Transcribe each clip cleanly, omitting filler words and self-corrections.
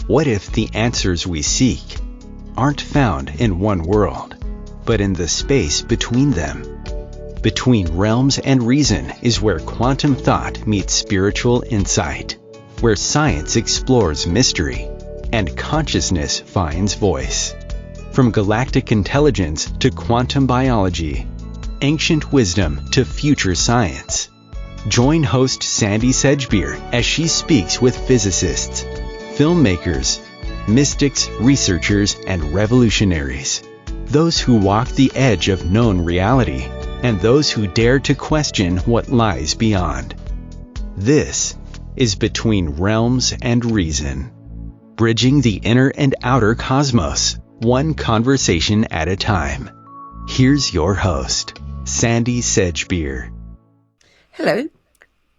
What if the answers we seek aren't found in one world, but in the space between them? Between realms and reason is where quantum thought meets spiritual insight, where science explores mystery and consciousness finds voice. From galactic intelligence to quantum biology, ancient wisdom to future science. Join host Sandie Sedgbeer as she speaks with physicists, filmmakers, mystics, researchers, and revolutionaries. Those who walk the edge of known reality and those who dare to question what lies beyond. This is Between Realms and Reason, bridging the inner and outer cosmos, one conversation at a time. Here's your host, Sandie Sedgbeer. Hello.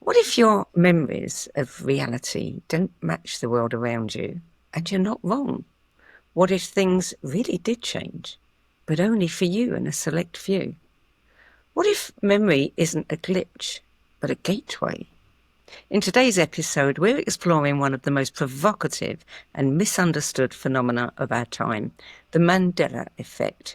What if your memories of reality don't match the world around you and you're not wrong? What if things really did change, but only for you and a select few? What if memory isn't a glitch, but a gateway? In today's episode, we're exploring one of the most provocative and misunderstood phenomena of our time, the Mandela Effect.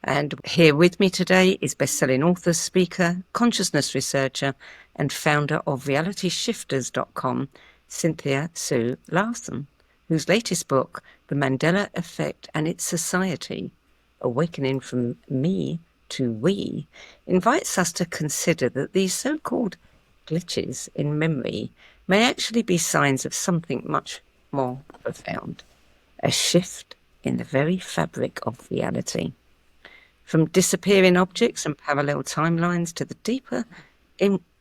And here with me today is best-selling author, speaker, consciousness researcher, and founder of realityshifters.com, Cynthia Sue Larson, whose latest book, The Mandela Effect and Its Society, Awakening from Me to We, invites us to consider that these so-called glitches in memory may actually be signs of something much more profound, a shift in the very fabric of reality. From disappearing objects and parallel timelines to the deeper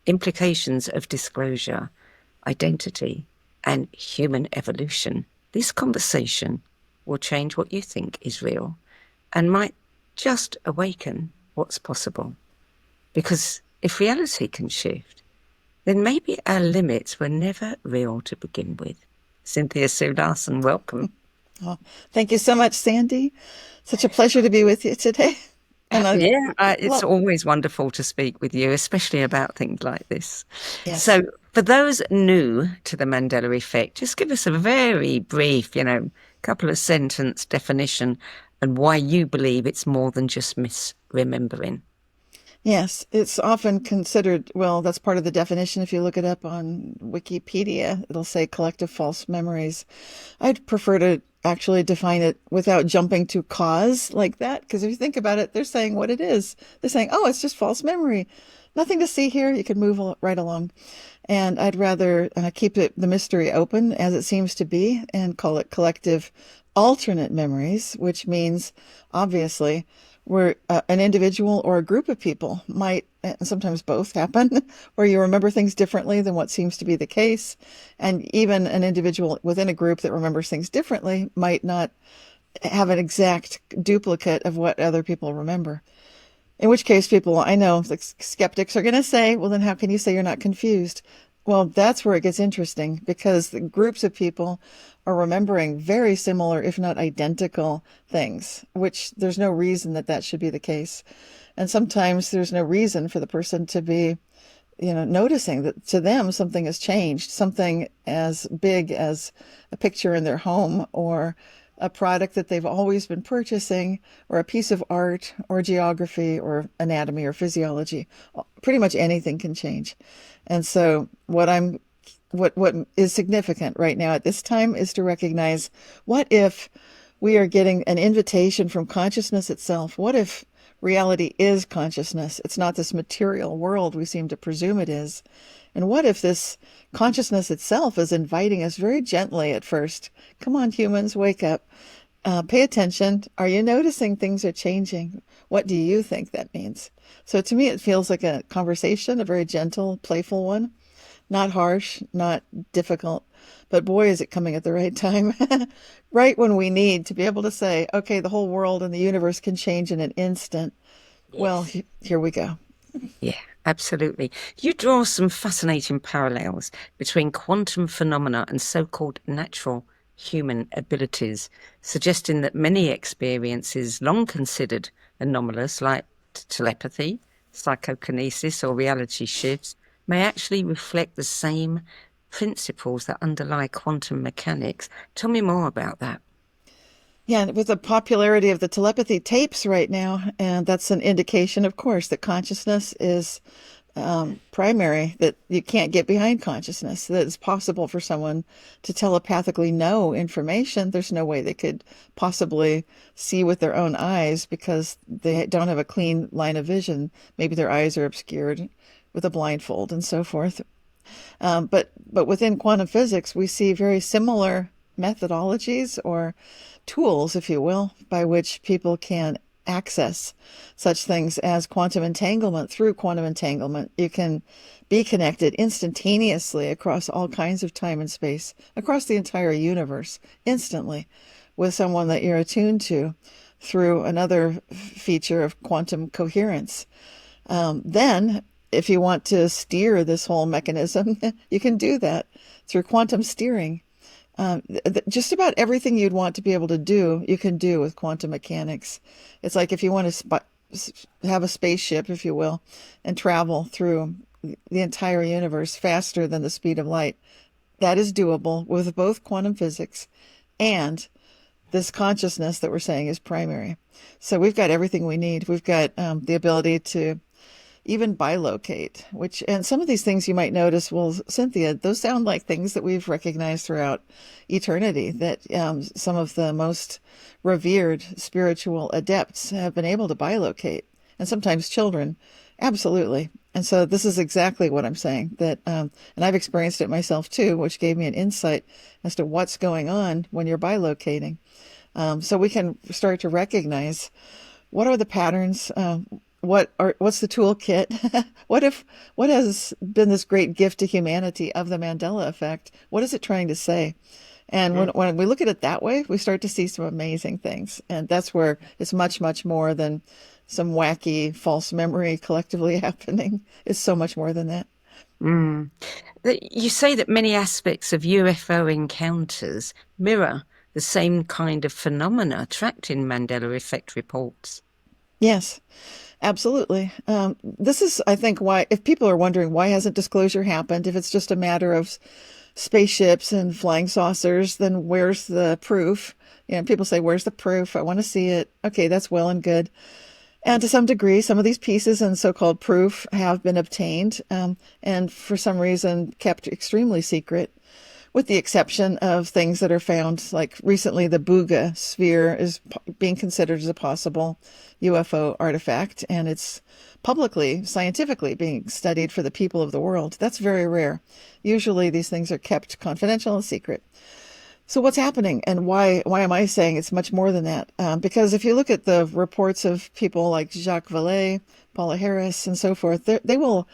implications of disclosure, identity, and human evolution, this conversation will change what you think is real and might just awaken what's possible. Because if reality can shift, then maybe our limits were never real to begin with. Cynthia Sue Larson, welcome. Oh, thank you so much, Sandie. Such a pleasure to be with you today. And it's always wonderful to speak with you, especially about things like this. Yes. So for those new to the Mandela Effect, just give us a very brief, couple of sentence definition and why you believe it's more than just misremembering. Yes, it's often considered, well, that's part of the definition. If you look it up on Wikipedia, it'll say collective false memories. I'd prefer to actually define it without jumping to cause like that, because if you think about it, they're saying what it is. They're saying, oh, it's just false memory. Nothing to see here. You can move right along. And I'd rather keep the mystery open as it seems to be and call it collective alternate memories, which means, obviously, where an individual or a group of people might, and sometimes both happen, where you remember things differently than what seems to be the case. And even an individual within a group that remembers things differently might not have an exact duplicate of what other people remember. In which case people, I know, like skeptics are going to say, well, then how can you say you're not confused? Well, that's where it gets interesting, because the groups of people are remembering very similar, if not identical things, which there's no reason that should be the case. And sometimes there's no reason for the person to be, noticing that to them something has changed, something as big as a picture in their home or a product that they've always been purchasing, or a piece of art or geography or anatomy or physiology. Pretty much anything can change. And so what is significant right now at this time is to recognize, what if we are getting an invitation from consciousness itself? What if reality is consciousness? It's not this material world we seem to presume it is. And what if this consciousness itself is inviting us very gently at first? Come on, humans, wake up. Pay attention. Are you noticing things are changing? What do you think that means? So to me, it feels like a conversation, a very gentle, playful one. Not harsh, not difficult, but boy, is it coming at the right time. Right when we need to be able to say, okay, the whole world and the universe can change in an instant. Yes. Well, here we go. Yeah, absolutely. You draw some fascinating parallels between quantum phenomena and so-called natural human abilities, suggesting that many experiences long considered anomalous, like telepathy, psychokinesis, or reality shifts, may actually reflect the same principles that underlie quantum mechanics. Tell me more about that. Yeah, and with the popularity of the telepathy tapes right now, and that's an indication, of course, that consciousness is primary, that you can't get behind consciousness, that it's possible for someone to telepathically know information. There's no way they could possibly see with their own eyes because they don't have a clean line of vision. Maybe their eyes are obscured with a blindfold and so forth. But within quantum physics, we see very similar methodologies or tools, if you will, by which people can access such things as quantum entanglement. Through quantum entanglement, you can be connected instantaneously across all kinds of time and space, across the entire universe, instantly, with someone that you're attuned to through another feature of quantum coherence. Then, if you want to steer this whole mechanism, you can do that through quantum steering. Just about everything you'd want to be able to do, you can do with quantum mechanics. It's like if you want to have a spaceship, if you will, and travel through the entire universe faster than the speed of light, that is doable with both quantum physics and this consciousness that we're saying is primary. So we've got everything we need. We've got the ability to even bilocate, and some of these things you might notice, well, Cynthia, those sound like things that we've recognized throughout eternity, that some of the most revered spiritual adepts have been able to bilocate, and sometimes children, absolutely. And so this is exactly what I'm saying, that, and I've experienced it myself too, which gave me an insight as to what's going on when you're bilocating. So we can start to recognize what are the patterns, what's the toolkit? What has been this great gift to humanity of the Mandela Effect? What is it trying to say? And when we look at it that way, we start to see some amazing things. And that's where it's much, much more than some wacky false memory collectively happening. It's so much more than that. You say that many aspects of UFO encounters mirror the same kind of phenomena tracked in Mandela Effect reports. Yes. Absolutely. This is, I think, why, if people are wondering why hasn't disclosure happened, if it's just a matter of spaceships and flying saucers, then where's the proof? People say, where's the proof? I want to see it. Okay, that's well and good. And to some degree, some of these pieces and so-called proof have been obtained, and for some reason kept extremely secret, with the exception of things that are found, like recently the Buga sphere is being considered as a possible UFO artifact, and it's publicly, scientifically being studied for the people of the world. That's very rare. Usually these things are kept confidential and secret. So what's happening, and why am I saying it's much more than that? Because if you look at the reports of people like Jacques Vallée, Paula Harris, and so forth, they will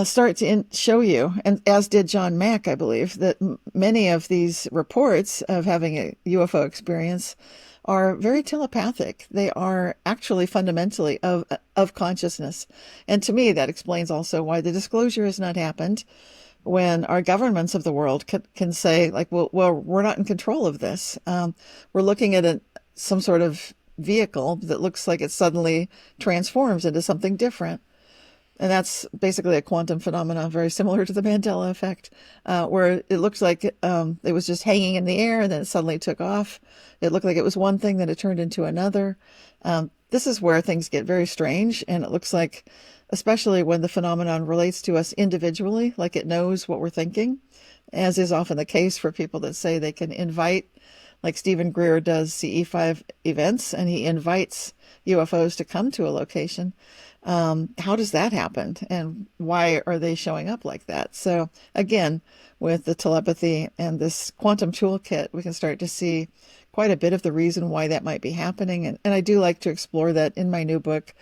start to show you, and as did John Mack, I believe, that many of these reports of having a UFO experience are very telepathic. They are actually fundamentally of consciousness. And to me, that explains also why the disclosure has not happened, when our governments of the world can say, like, well, we're not in control of this. We're looking at some sort of vehicle that looks like it suddenly transforms into something different. And that's basically a quantum phenomenon, very similar to the Mandela Effect, where it looks like it was just hanging in the air and then it suddenly took off. It looked like it was one thing, then it turned into another. This is where things get very strange, and it looks like, especially when the phenomenon relates to us individually, like it knows what we're thinking, as is often the case for people that say they can invite, like Stephen Greer does CE5 events, and he invites UFOs to come to a location. How does that happen, and why are they showing up like that? So again, with the telepathy and this quantum toolkit, we can start to see quite a bit of the reason why that might be happening. And I do like to explore that in my new book,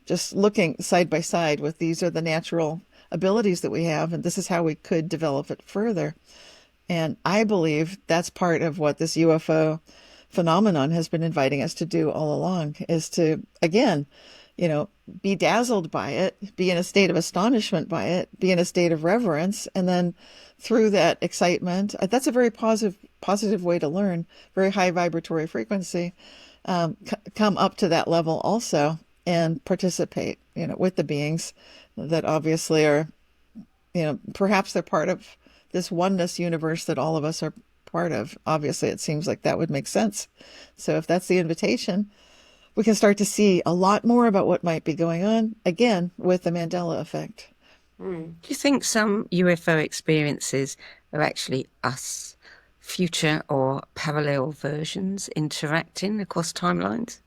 just looking side by side with these are the natural abilities that we have, and this is how we could develop it further. And I believe that's part of what this UFO phenomenon has been inviting us to do all along, is to, again, be dazzled by it, be in a state of astonishment by it, be in a state of reverence, and then through that excitement, that's a very positive way to learn, very high vibratory frequency, come up to that level also and participate, with the beings that obviously are, perhaps they're part of this oneness universe that all of us are part of. Obviously, it seems like that would make sense. So if that's the invitation, we can start to see a lot more about what might be going on, again, with the Mandela effect. Do you think some UFO experiences are actually us, future or parallel versions interacting across timelines?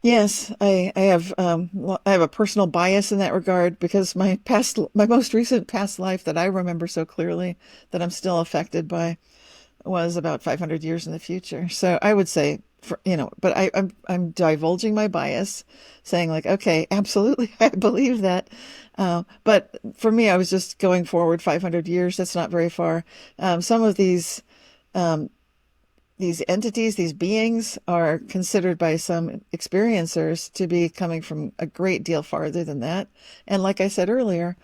Yes, I have I have a personal bias in that regard because my most recent past life that I remember so clearly that I'm still affected by was about 500 years in the future. So I would say, but I'm divulging my bias, saying like, okay, absolutely, I believe that. But for me, I was just going forward 500 years. That's not very far. Some of these entities, these beings, are considered by some experiencers to be coming from a great deal farther than that. And like I said earlier,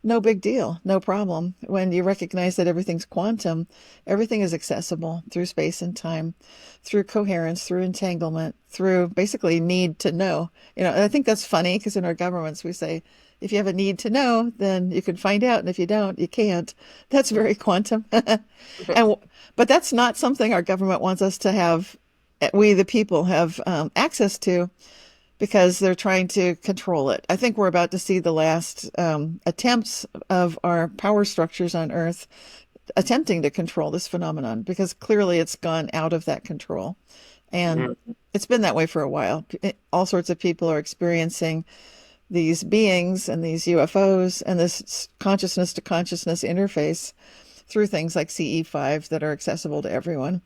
no big deal, no problem. When you recognize that everything's quantum, everything is accessible through space and time, through coherence, through entanglement, through basically need to know. And I think that's funny because in our governments we say, if you have a need to know, then you can find out, and if you don't, you can't. That's very quantum. But that's not something our government wants us to have, we the people have access to, because they're trying to control it. I think we're about to see the last attempts of our power structures on Earth attempting to control this phenomenon, because clearly it's gone out of that control. And it's been that way for a while. All sorts of people are experiencing these beings and these UFOs and this consciousness to consciousness interface through things like CE5 that are accessible to everyone.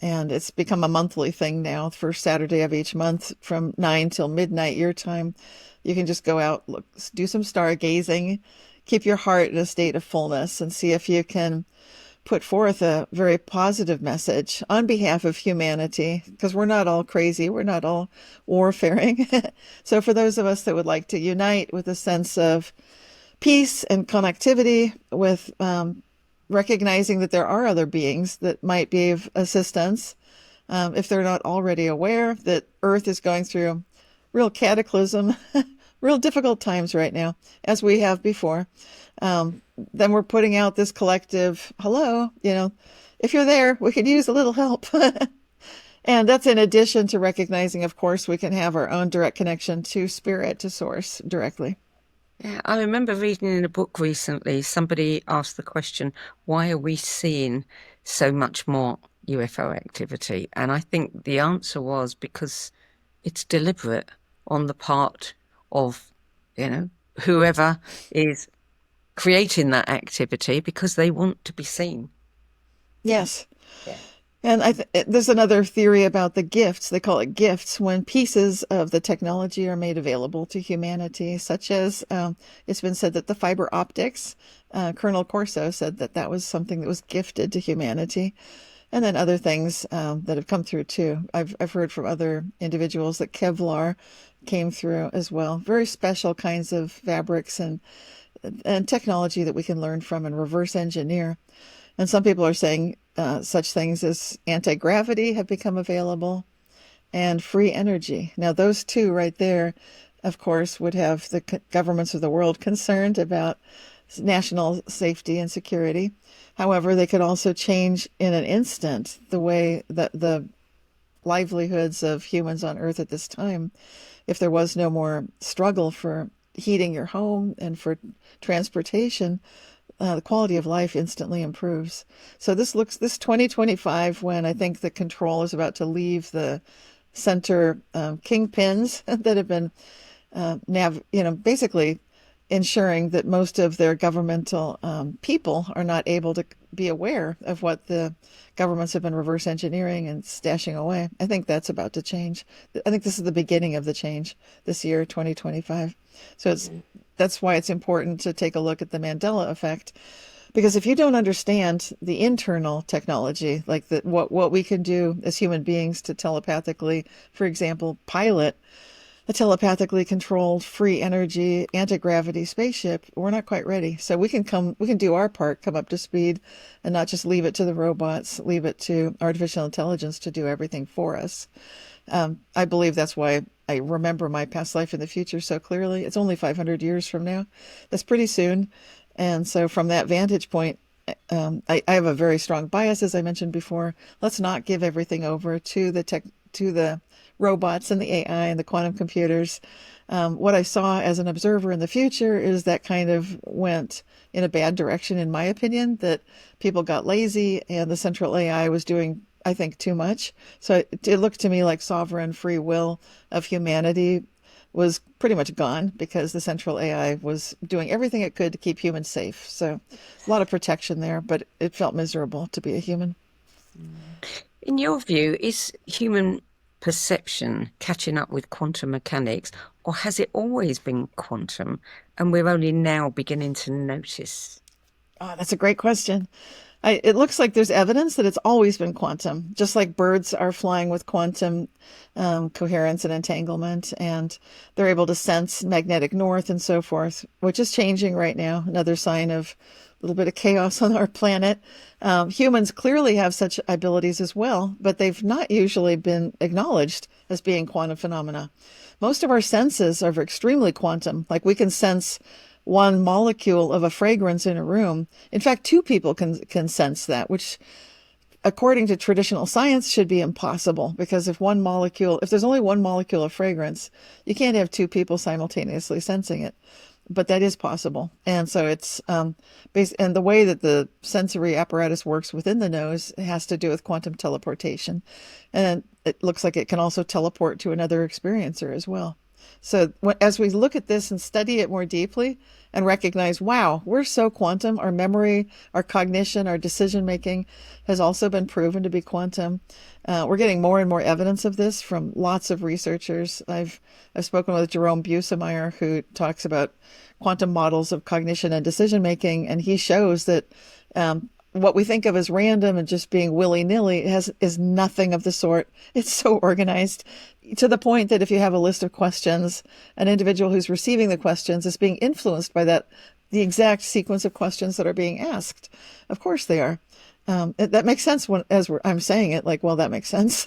And it's become a monthly thing now. First Saturday of each month from 9 till midnight your time, you can just go out, look, do some stargazing, keep your heart in a state of fullness, and see if you can put forth a very positive message on behalf of humanity, because we're not all crazy, we're not all warfaring. So for those of us that would like to unite with a sense of peace and connectivity, with recognizing that there are other beings that might be of assistance, if they're not already aware that Earth is going through real cataclysm, real difficult times right now, as we have before, then we're putting out this collective hello, if you're there, we could use a little help. And that's in addition to recognizing, of course, we can have our own direct connection to spirit, to source directly. Yeah, I remember reading in a book recently, somebody asked the question, why are we seeing so much more UFO activity? And I think the answer was because it's deliberate on the part of, whoever is creating that activity, because they want to be seen. Yes. Yeah. And there's another theory about the gifts. They call it gifts when pieces of the technology are made available to humanity, such as it's been said that the fiber optics, Colonel Corso said that was something that was gifted to humanity. And then other things that have come through too. I've heard from other individuals that Kevlar came through as well. Very special kinds of fabrics and technology that we can learn from and reverse engineer. And some people are saying such things as anti-gravity have become available, and free energy. Now, those two right there, of course, would have the governments of the world concerned about national safety and security. However, they could also change in an instant the way that the livelihoods of humans on Earth at this time, if there was no more struggle for heating your home and for transportation, the quality of life instantly improves. So this 2025, when I think the control is about to leave the center kingpins that have been basically ensuring that most of their governmental people are not able to be aware of what the governments have been reverse engineering and stashing away. I think that's about to change. I think this is the beginning of the change this year, 2025. So that's why it's important to take a look at the Mandela effect, because if you don't understand the internal technology, like what we can do as human beings to telepathically, for example, pilot a telepathically controlled free energy anti-gravity spaceship, we're not quite ready. So we can do our part, come up to speed, and not just leave it to the robots, leave it to artificial intelligence to do everything for us. I believe that's why I remember my past life in the future so clearly. It's only 500 years from now. That's pretty soon. And so from that vantage point, I have a very strong bias, as I mentioned before. Let's not give everything over to the robots and the AI and the quantum computers. What I saw as an observer in the future is that kind of went in a bad direction, in my opinion, that people got lazy and the central AI was doing, I think, too much. So it looked to me like sovereign free will of humanity was pretty much gone because the central AI was doing everything it could to keep humans safe. So a lot of protection there, but it felt miserable to be a human. In your view, is human perception catching up with quantum mechanics, or has it always been quantum and we're only now beginning to notice? Oh, that's a great question. It looks like there's evidence that it's always been quantum, just like birds are flying with quantum coherence and entanglement, and they're able to sense magnetic north and so forth, which is changing right now. Another sign of a little bit of chaos on our planet. Humans clearly have such abilities as well, but they've not usually been acknowledged as being quantum phenomena. Most of our senses are extremely quantum, like we can sense one molecule of a fragrance in a room. In fact, two people can sense that, which according to traditional science should be impossible, because if there's only one molecule of fragrance, you can't have two people simultaneously sensing it. But that is possible. And so it's and the way that the sensory apparatus works within the nose has to do with quantum teleportation. And it looks like it can also teleport to another experiencer as well. So as we look at this and study it more deeply and recognize, wow, we're so quantum, our memory, our cognition, our decision making has also been proven to be quantum. We're getting more and more evidence of this from lots of researchers. I've spoken with Jerome Busemeyer, who talks about quantum models of cognition and decision making, and he shows that what we think of as random and just being willy-nilly is nothing of the sort. It's so organized to the point that if you have a list of questions, an individual who's receiving the questions is being influenced by the exact sequence of questions that are being asked. Of course they are. That makes sense I'm saying it, like, well, that makes sense.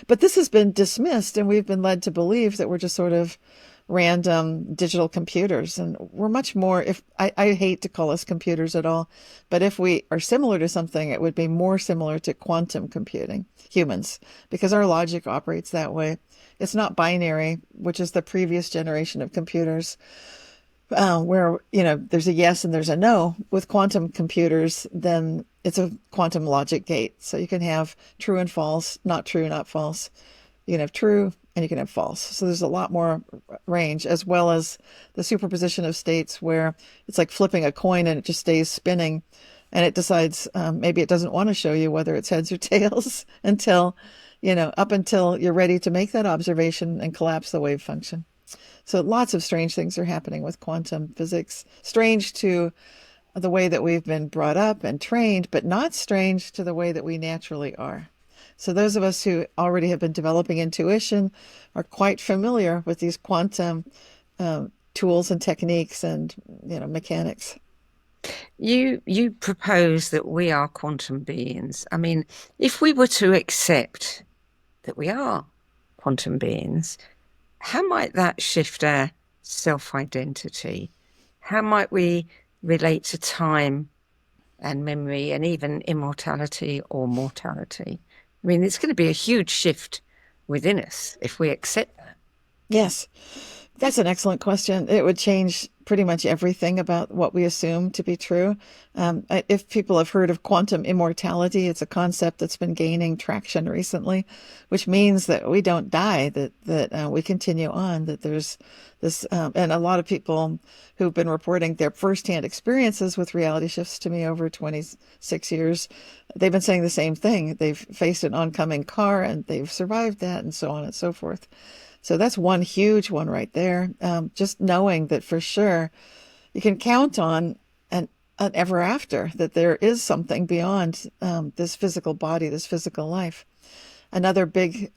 But this has been dismissed, and we've been led to believe that we're just sort of random digital computers. And we're much more, I hate to call us computers at all, but if we are similar to something, it would be more similar to quantum computing, humans, because our logic operates that way. It's not binary, which is the previous generation of computers, where, there's a yes and there's a no. With quantum computers, then it's a quantum logic gate. So you can have true and false, not true, not false. You can have true and you can have false. So there's a lot more range, as well as the superposition of states where it's like flipping a coin and it just stays spinning, and it decides maybe it doesn't want to show you whether it's heads or tails up until you're ready to make that observation and collapse the wave function. So lots of strange things are happening with quantum physics. Strange to the way that we've been brought up and trained, but not strange to the way that we naturally are. So those of us who already have been developing intuition are quite familiar with these quantum tools and techniques and mechanics. You propose that we are quantum beings. I mean, if we were to accept that we are quantum beings, how might that shift our self-identity? How might we relate to time and memory and even immortality or mortality? I mean, it's going to be a huge shift within us if we accept that. Yes, that's an excellent question. It would change pretty much everything about what we assume to be true. If people have heard of quantum immortality, it's a concept that's been gaining traction recently, which means that we don't die, that we continue on, that there's this, and a lot of people who've been reporting their firsthand experiences with reality shifts to me over 26 years, they've been saying the same thing. They've faced an oncoming car and they've survived that, and so on and so forth. So that's one huge one right there. Just knowing that for sure you can count on an ever after, that there is something beyond this physical body, this physical life. Another big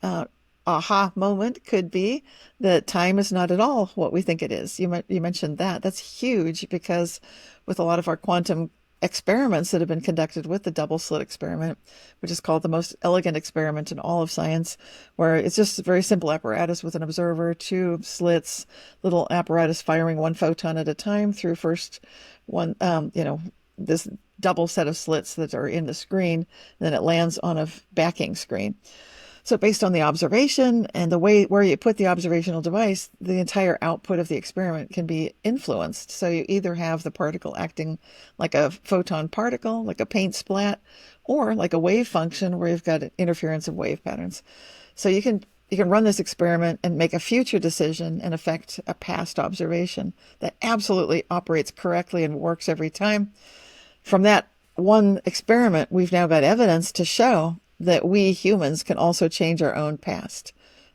aha moment could be that time is not at all what we think it is. You mentioned that. That's huge, because with a lot of our quantum experiments that have been conducted with the double slit experiment, which is called the most elegant experiment in all of science, where it's just a very simple apparatus with an observer, two slits, little apparatus firing one photon at a time through first one, this double set of slits that are in the screen, then it lands on a backing screen. So based on the observation and the way where you put the observational device, the entire output of the experiment can be influenced. So you either have the particle acting like a photon particle, like a paint splat, or like a wave function where you've got interference of wave patterns. So you can run this experiment and make a future decision and affect a past observation that absolutely operates correctly and works every time. From that one experiment, we've now got evidence to show that we humans can also change our own past.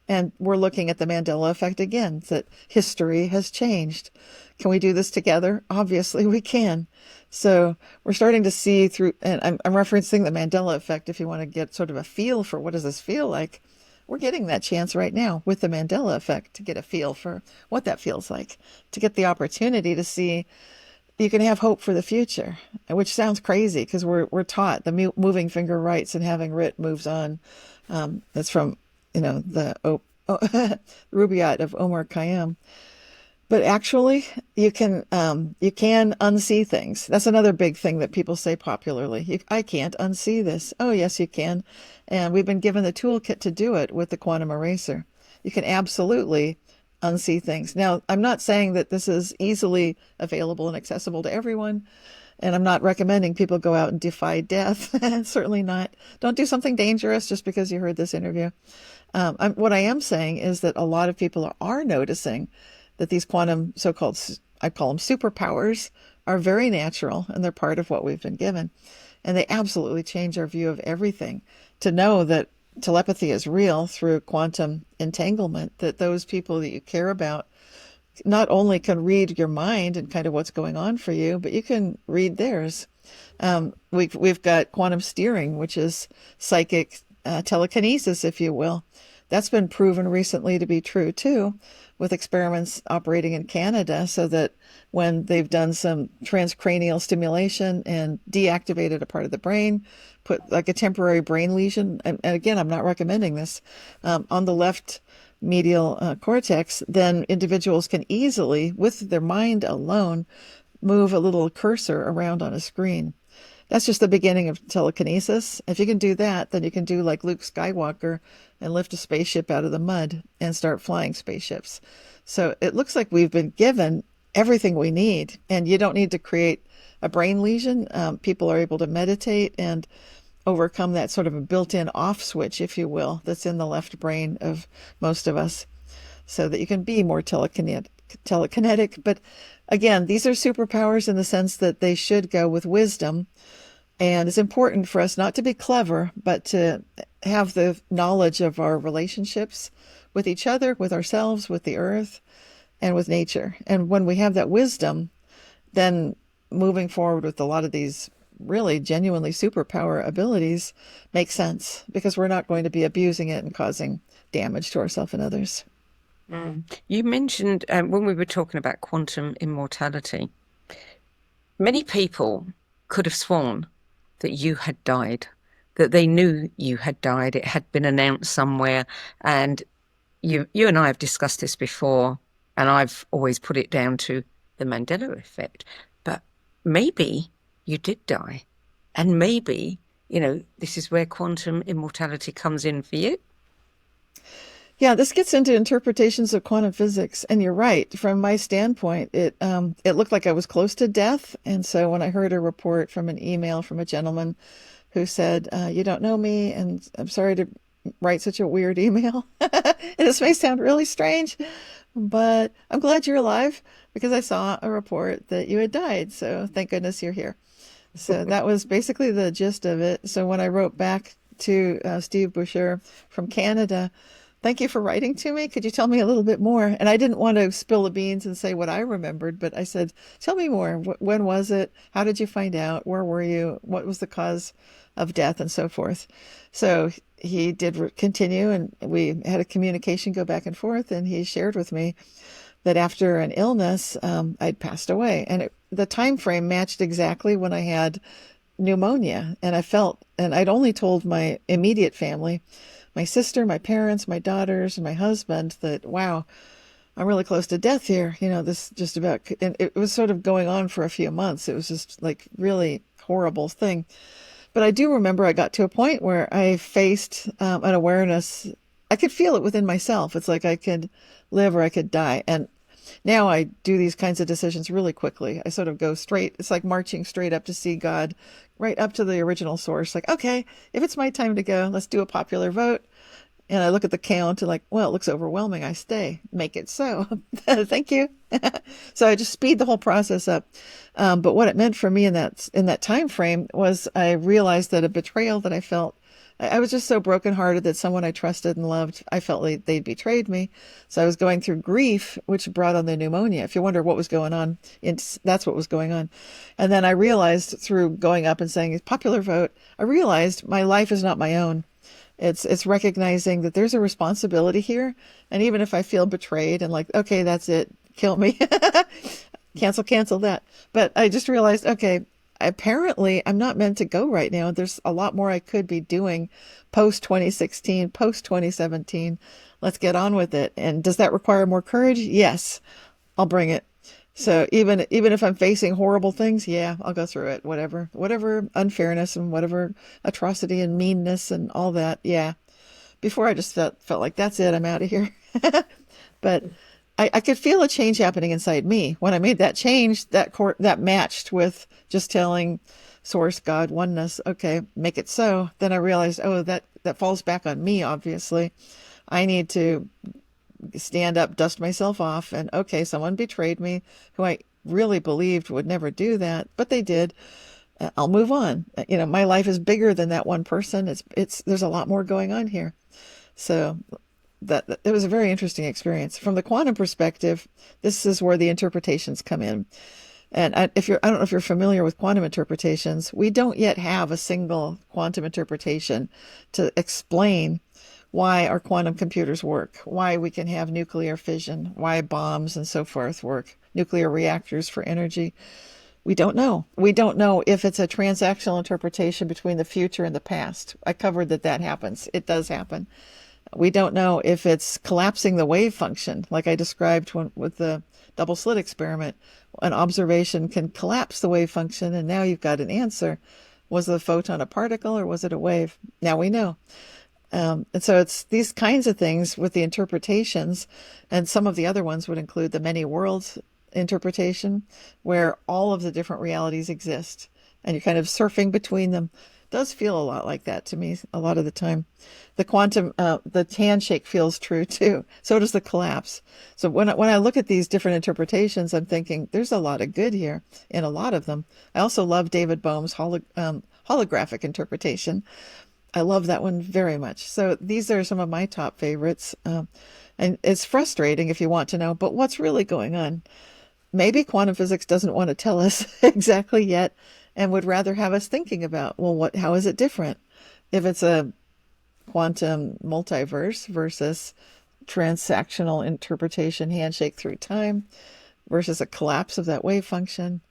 And we're looking at the Mandela Effect again, that history has changed. Can we do this together? Obviously we can. So we're starting to see through, and I'm referencing the Mandela Effect if you want to get sort of a feel for what does this feel like. We're getting that chance right now with the Mandela Effect to get a feel for what that feels like, to get the opportunity to see you can have hope for the future, which sounds crazy because we're taught the moving finger writes and having writ moves on. That's from, the Rubaiyat of Omar Khayyam. But actually, you can unsee things. That's another big thing that people say popularly. I can't unsee this. Oh, yes, you can. And we've been given the toolkit to do it with the quantum eraser. You can absolutely unsee things. Now, I'm not saying that this is easily available and accessible to everyone, and I'm not recommending people go out and defy death. Certainly not. Don't do something dangerous just because you heard this interview. What I am saying is that a lot of people are noticing that these quantum so-called, I call them superpowers, are very natural, and they're part of what we've been given. And they absolutely change our view of everything. To know that telepathy is real through quantum entanglement, that those people that you care about not only can read your mind and kind of what's going on for you, but you can read theirs. We've got quantum steering, which is psychic telekinesis, if you will. That's been proven recently to be true too, with experiments operating in Canada, so that when they've done some transcranial stimulation and deactivated a part of the brain, put like a temporary brain lesion, and again, I'm not recommending this, on the left medial cortex, then individuals can easily, with their mind alone, move a little cursor around on a screen. That's just the beginning of telekinesis. If you can do that, then you can do like Luke Skywalker and lift a spaceship out of the mud and start flying spaceships. So it looks like we've been given everything we need, and you don't need to create a brain lesion. People are able to meditate and overcome that sort of a built-in off switch, if you will, that's in the left brain of most of us, so that you can be more telekinetic. But again, these are superpowers in the sense that they should go with wisdom. And it's important for us not to be clever, but to have the knowledge of our relationships with each other, with ourselves, with the earth, and with nature. And when we have that wisdom, then moving forward with a lot of these really genuinely superpower abilities makes sense, because we're not going to be abusing it and causing damage to ourselves and others. You mentioned when we were talking about quantum immortality, many people could have sworn that you had died, that they knew you had died. It had been announced somewhere. And you and I have discussed this before, and I've always put it down to the Mandela Effect. But maybe you did die. And maybe, this is where quantum immortality comes in for you. Yeah, this gets into interpretations of quantum physics, and you're right. From my standpoint, it looked like I was close to death, and so when I heard a report from an email from a gentleman who said, "You don't know me, and I'm sorry to write such a weird email," and this may sound really strange, but I'm glad you're alive because I saw a report that you had died. So thank goodness you're here. So that was basically the gist of it. So when I wrote back to Steve Boucher from Canada, "Thank you for writing to me. Could you tell me a little bit more?" And I didn't want to spill the beans and say what I remembered, but I said, "Tell me more. When was it? How did you find out? Where were you? What was the cause of death?" and so forth. So he did continue, and we had a communication go back and forth, and he shared with me that after an illness, I'd passed away. And the time frame matched exactly when I had pneumonia. And I'd only told my immediate family, my sister, my parents, my daughters, and my husband, that, wow, I'm really close to death here. This just about, and it was sort of going on for a few months. It was just like really horrible thing. But I do remember I got to a point where I faced an awareness. I could feel it within myself. It's like I could live or I could die. And now I do these kinds of decisions really quickly. I sort of go straight. It's like marching straight up to see God, right up to the original source. Like, okay, if it's my time to go, let's do a popular vote. And I look at the count and like, well, it looks overwhelming. I stay. Make it so. Thank you. So I just speed the whole process up. But what it meant for me in that time frame was I realized that a betrayal that I felt, I was just so brokenhearted that someone I trusted and loved, I felt like they'd betrayed me. So I was going through grief, which brought on the pneumonia. If you wonder what was going on, that's what was going on. And then I realized through going up and saying popular vote, I realized my life is not my own. It's recognizing that there's a responsibility here. And even if I feel betrayed and like, okay, that's it, kill me, cancel that. But I just realized, okay, apparently I'm not meant to go right now. There's a lot more I could be doing post 2016, post 2017. Let's get on with it. And does that require more courage? Yes, I'll bring it. So even if I'm facing horrible things, yeah, I'll go through it. Whatever unfairness and whatever atrocity and meanness and all that. Yeah. Before I just felt like that's it. I'm out of here. But I could feel a change happening inside me when I made that change. That matched with just telling Source, God, oneness. Okay, make it so. Then I realized, oh, that falls back on me. Obviously, I need to stand up, dust myself off, and okay, someone betrayed me who I really believed would never do that, but they did. I'll move on. My life is bigger than that one person. There's a lot more going on here. So that it was a very interesting experience. From the quantum perspective, this is where the interpretations come in. And I don't know if you're familiar with quantum interpretations, we don't yet have a single quantum interpretation to explain why our quantum computers work, why we can have nuclear fission, why bombs and so forth work, nuclear reactors for energy. We don't know. We don't know if it's a transactional interpretation between the future and the past. I covered that happens. It does happen. We don't know if it's collapsing the wave function, like I described with the double slit experiment. An observation can collapse the wave function, and now you've got an answer. Was the photon a particle or was it a wave? Now we know. And so it's these kinds of things with the interpretations, and some of the other ones would include the many worlds interpretation, where all of the different realities exist, and you're kind of surfing between them. It does feel a lot like that to me a lot of the time. The quantum, the handshake feels true too. So does the collapse. So when I look at these different interpretations, I'm thinking there's a lot of good here in a lot of them. I also love David Bohm's holographic interpretation. I love that one very much. So these are some of my top favorites. And it's frustrating if you want to know, but what's really going on? Maybe quantum physics doesn't want to tell us exactly yet and would rather have us thinking about, well, how is it different? If it's a quantum multiverse versus transactional interpretation, handshake through time versus a collapse of that wave function,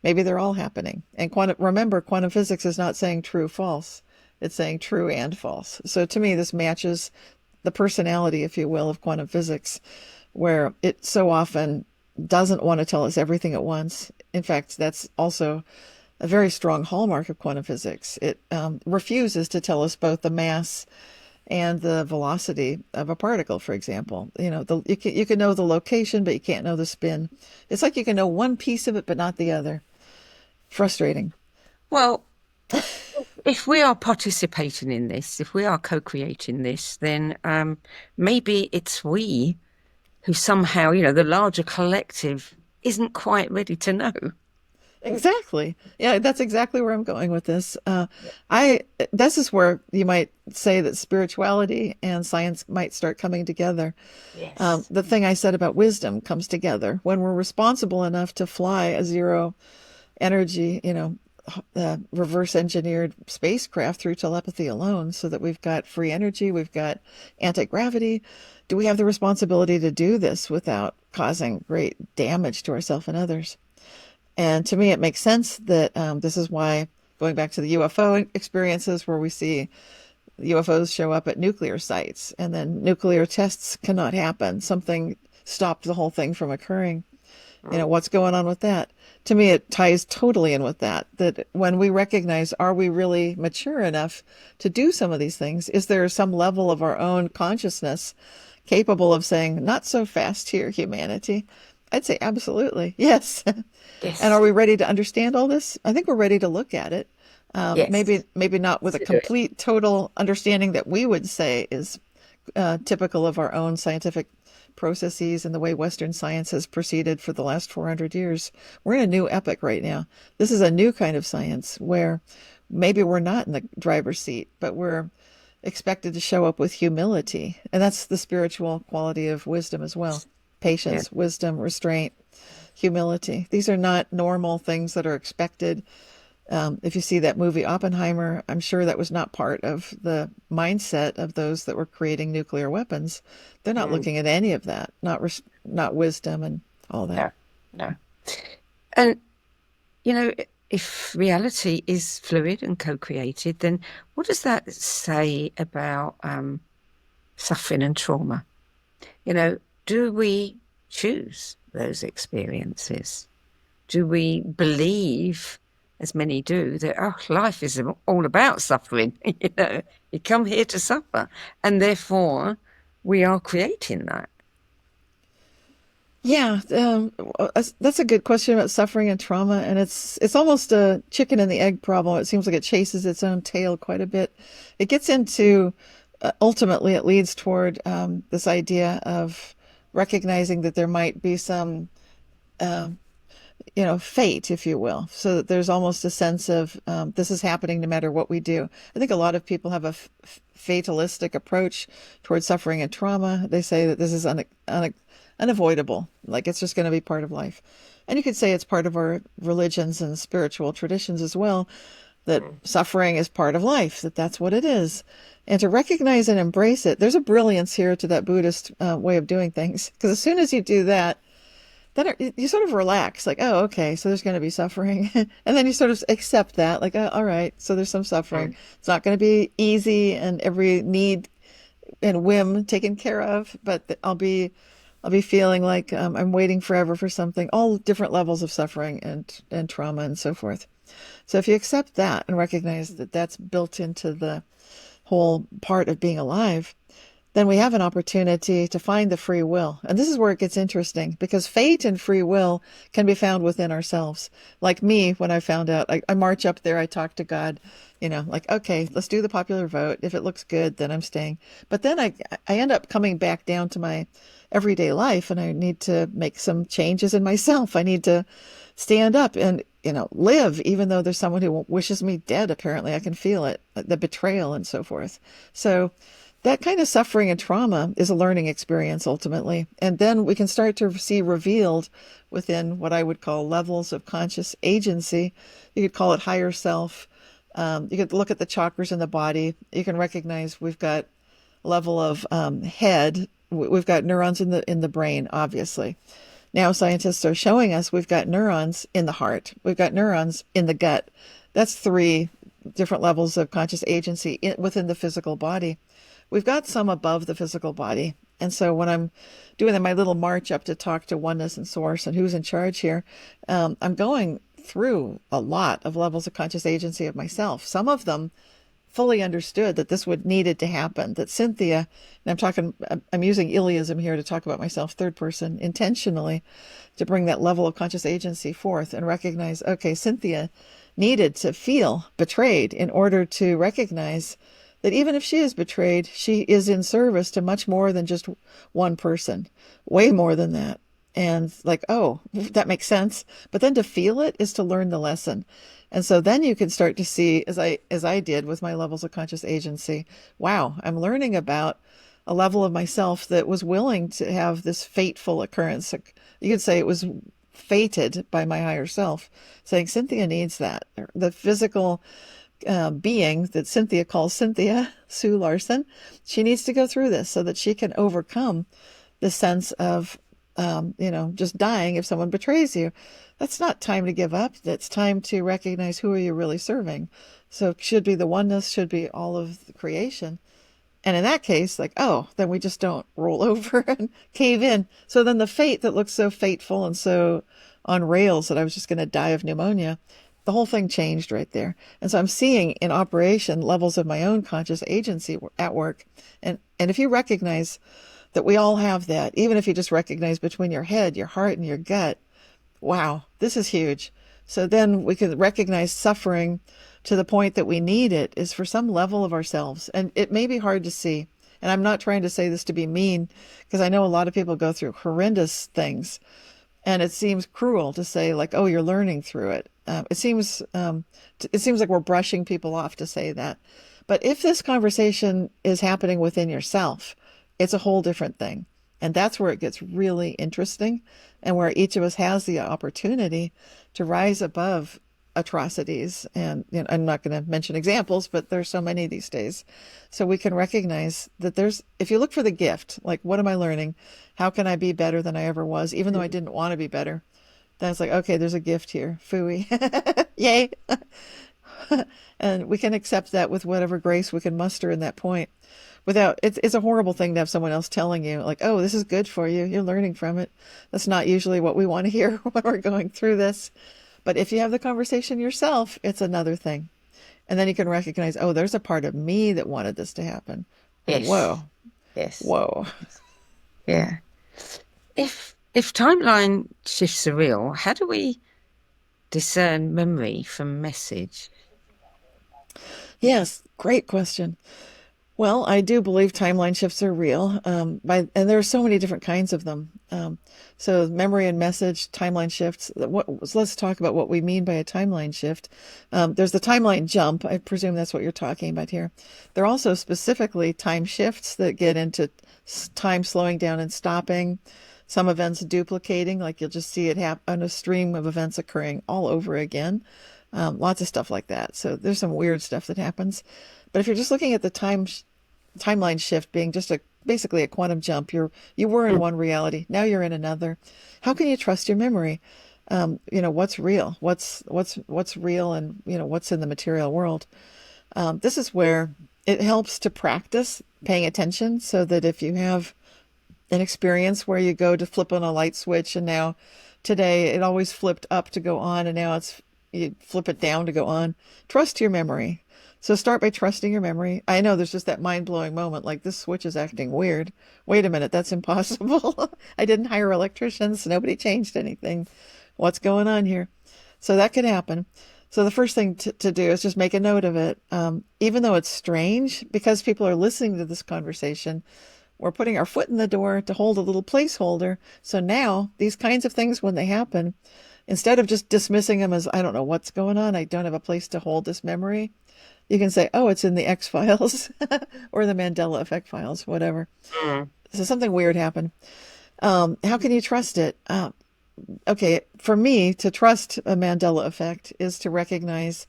maybe they're all happening. And remember, quantum physics is not saying true, false. It's saying true and false. So to me, this matches the personality, if you will, of quantum physics, where it so often doesn't want to tell us everything at once. In fact, that's also a very strong hallmark of quantum physics. It refuses to tell us both the mass and the velocity of a particle, for example. You can know the location, but you can't know the spin. It's like you can know one piece of it, but not the other. Frustrating. Well, if we are participating in this, if we are co-creating this, then maybe it's we who somehow, the larger collective isn't quite ready to know. Exactly. Yeah, that's exactly where I'm going with this. This is where you might say that spirituality and science might start coming together. Yes. The thing I said about wisdom comes together when we're responsible enough to fly a zero energy, reverse engineered spacecraft through telepathy alone, so that we've got free energy, we've got anti-gravity. Do we have the responsibility to do this without causing great damage to ourselves and others? And to me, it makes sense that this is why, going back to the UFO experiences where we see UFOs show up at nuclear sites and then nuclear tests cannot happen. Something stop the whole thing from occurring. What's going on with that? To me, it ties totally in with that when we recognize, are we really mature enough to do some of these things? Is there some level of our own consciousness capable of saying, not so fast here, humanity? I'd say absolutely. Yes. And are Yes. we ready to understand all this? I think we're ready to look at it. Yes. Maybe not with a Consider it. complete, total understanding that we would say is typical of our own scientific processes and the way Western science has proceeded for the last 400 years. We're in a new epoch right now. This is a new kind of science where maybe we're not in the driver's seat, but we're expected to show up with humility. And that's the spiritual quality of wisdom as well. Yeah. Patience, wisdom, restraint, humility. These are not normal things that are expected. If you see that movie Oppenheimer, I'm sure that was not part of the mindset of those that were creating nuclear weapons. They're not Mm, looking at any of that, not wisdom and all that. no, no. And, you know, if reality is fluid and co-created, then what does that say about suffering and trauma? Do we choose those experiences? Do we believe, as many do, that life is all about suffering? You come here to suffer, and therefore we are creating that. Yeah, that's a good question about suffering and trauma, and it's almost a chicken and the egg problem. It seems like it chases its own tail quite a bit. It gets into ultimately it leads toward this idea of recognizing that there might be some fate, if you will, so that there's almost a sense of this is happening no matter what we do. I think a lot of people have a fatalistic approach towards suffering and trauma. They say that this is unavoidable, like it's just going to be part of life. And you could say it's part of our religions and spiritual traditions as well, that suffering is part of life, that's what it is. And to recognize and embrace it, there's a brilliance here to that Buddhist way of doing things. Because as soon as you do that, then you sort of relax, like, oh, okay, so there's going to be suffering. And then you sort of accept that, like, oh, all right, so there's some suffering. Mm. It's not going to be easy and every need and whim taken care of, but I'll be feeling like I'm waiting forever for something, all different levels of suffering and trauma and so forth. So if you accept that and recognize that that's built into the whole part of being alive, then we have an opportunity to find the free will. And this is where it gets interesting, because fate and free will can be found within ourselves. Like me, when I found out, I march up there, I talk to God, like, okay, let's do the popular vote. If it looks good, then I'm staying. But then I end up coming back down to my everyday life, and I need to make some changes in myself. I need to stand up and, live, even though there's someone who wishes me dead. Apparently I can feel it, the betrayal and so forth. So that kind of suffering and trauma is a learning experience ultimately. And then we can start to see revealed within what I would call levels of conscious agency. You could call it higher self. You could look at the chakras in the body. You can recognize we've got a level of head. We've got neurons in the brain, obviously. Now scientists are showing us we've got neurons in the heart. We've got neurons in the gut. That's 3 different levels of conscious agency within the physical body. We've got some above the physical body. And so when I'm doing my little march up to talk to oneness and source and who's in charge here, I'm going through a lot of levels of conscious agency of myself. Some of them fully understood that this would needed to happen, that Cynthia, and I'm using Iliism here to talk about myself, third person, intentionally, to bring that level of conscious agency forth and recognize, okay, Cynthia needed to feel betrayed in order to recognize that even if she is betrayed, she is in service to much more than just one person, way more than that. And like, oh, that makes sense. But then to feel it is to learn the lesson. And so then you can start to see, as I did with my levels of conscious agency, wow, I'm learning about a level of myself that was willing to have this fateful occurrence. You could say it was fated by my higher self, saying Cynthia needs that. The physical being that Cynthia calls Cynthia Sue Larson, she needs to go through this so that she can overcome the sense of, just dying if someone betrays you. That's not time to give up. That's time to recognize who are you really serving. So it should be the oneness, should be all of the creation. And in that case, like, oh, then we just don't roll over and cave in. So then the fate that looks so fateful and so on rails that I was just going to die of pneumonia, the whole thing changed right there. And so I'm seeing in operation levels of my own conscious agency at work. And if you recognize that we all have that, even if you just recognize between your head, your heart, and your gut, wow, this is huge. So then we can recognize suffering to the point that we need it is for some level of ourselves. And it may be hard to see. And I'm not trying to say this to be mean, because I know a lot of people go through horrendous things. And it seems cruel to say, like, oh, you're learning through it. It seems like we're brushing people off to say that. But if this conversation is happening within yourself, it's a whole different thing. And that's where it gets really interesting, and where each of us has the opportunity to rise above atrocities. And I'm not going to mention examples, but there's so many these days. So we can recognize that if you look for the gift, like, what am I learning? How can I be better than I ever was, even though I didn't want to be better? Then it's like, okay, there's a gift here. Phooey. Yay. And we can accept that with whatever grace we can muster in that point. It's a horrible thing to have someone else telling you, like, oh, this is good for you, you're learning from it. That's not usually what we want to hear when we're going through this. But if you have the conversation yourself, it's another thing. And then you can recognize, oh, there's a part of me that wanted this to happen. Yes. Whoa. Yes. Whoa. Yeah. If timeline shifts are real, how do we discern memory from message? Yes, great question. Well, I do believe timeline shifts are real, and there are so many different kinds of them. So memory and message, timeline shifts. Let's talk about what we mean by a timeline shift. There's the timeline jump. I presume that's what you're talking about here. There are also specifically time shifts that get into time slowing down and stopping, some events duplicating, like you'll just see it happen, a stream of events occurring all over again. Lots of stuff like that. So there's some weird stuff that happens. But if you're just looking at the timeline shift being just basically a quantum jump, you were in one reality, now you're in another. How can you trust your memory? What's real? What's real, and what's in the material world? This is where it helps to practice paying attention, so that if you have an experience where you go to flip on a light switch, and now today it always flipped up to go on, and now you flip it down to go on, trust your memory. So start by trusting your memory. I know there's just that mind-blowing moment, like, this switch is acting weird. Wait a minute, that's impossible. I didn't hire electricians. Nobody changed anything. What's going on here? So that could happen. So the first thing to do is just make a note of it. Even though it's strange, because people are listening to this conversation, we're putting our foot in the door to hold a little placeholder. So now these kinds of things, when they happen, instead of just dismissing them as, I don't know what's going on, I don't have a place to hold this memory, you can say, oh, it's in the X files or the Mandela Effect files, whatever. So something weird happened. How can you trust it? Okay, for me, to trust a Mandela Effect is to recognize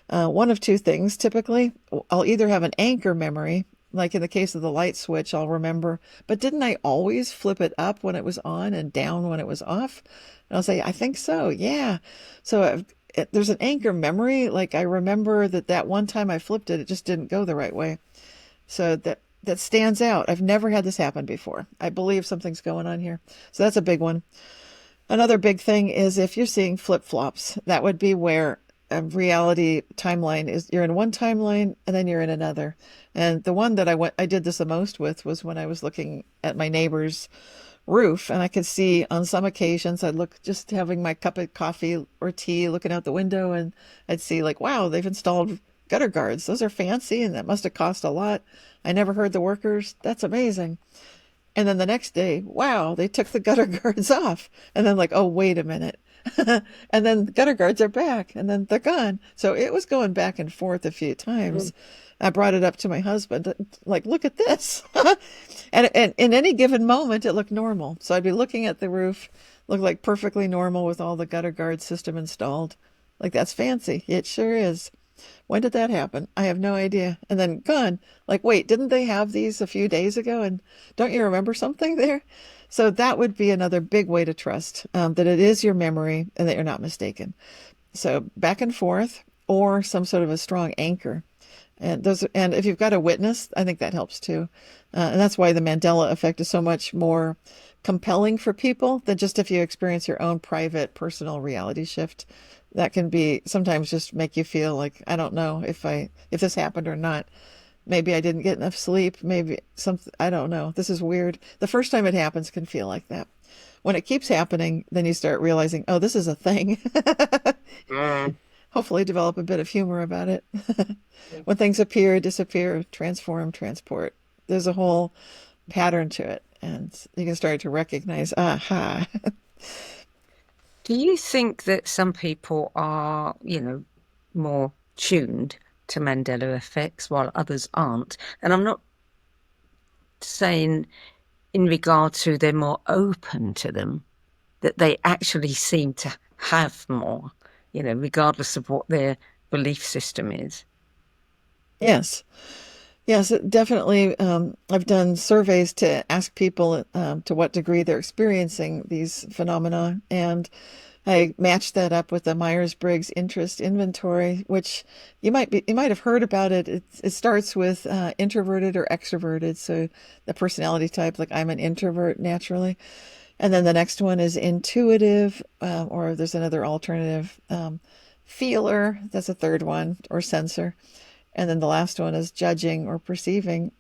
one of two things. Typically, I'll either have an anchor memory, like in the case of the light switch, I'll remember, but didn't I always flip it up when it was on and down when it was off? And I'll say, I think so, yeah. So there's an anchor memory, like I remember that one time I flipped it, it just didn't go the right way. So that stands out. I've never had this happen before. I believe something's going on here. So that's a big one. Another big thing is if you're seeing flip-flops, that would be where a reality timeline is. You're in one timeline and then you're in another. And the one that I did this the most with was when I was looking at my neighbor's roof, and I could see on some occasions I'd look, just having my cup of coffee or tea, looking out the window, and I'd see, like, wow, they've installed gutter guards. Those are fancy, and that must have cost a lot. I never heard the workers. That's amazing. And then the next day, wow, they took the gutter guards off. And then, like, oh, wait a minute. And then the gutter guards are back, and then they're gone. So it was going back and forth a few times. I brought it up to my husband, like, look at this. And in any given moment, it looked normal. So I'd be looking at the roof, looked like perfectly normal with all the gutter guard system installed. Like, that's fancy. It sure is. When did that happen? I have no idea. And then gone. Like, wait, didn't they have these a few days ago? And don't you remember something there? So that would be another big way to trust, that it is your memory and that you're not mistaken. So back and forth, or some sort of a strong anchor. And if you've got a witness, I think that helps too. And that's why the Mandela effect is so much more compelling for people than just if you experience your own private personal reality shift. That can be sometimes just make you feel like, I don't know if this happened or not. Maybe I didn't get enough sleep. Maybe something, I don't know. This is weird. The first time it happens can feel like that. When it keeps happening, then you start realizing, oh, this is a thing. Mm. Hopefully develop a bit of humor about it. When things appear, disappear, transform, transport, there's a whole pattern to it. And you can start to recognize, aha. Do you think that some people are, more tuned to Mandela effects while others aren't? And I'm not saying in regard to they're more open to them, that they actually seem to have more, regardless of what their belief system is. Yes. Yes, definitely. I've done surveys to ask people to what degree they're experiencing these phenomena, and I matched that up with the Myers-Briggs interest inventory, which you might have heard about it. It starts with introverted or extroverted, so the personality type, like I'm an introvert naturally, and then the next one is intuitive, or there's another alternative, feeler. That's a third one, or sensor. And then the last one is judging or perceiving.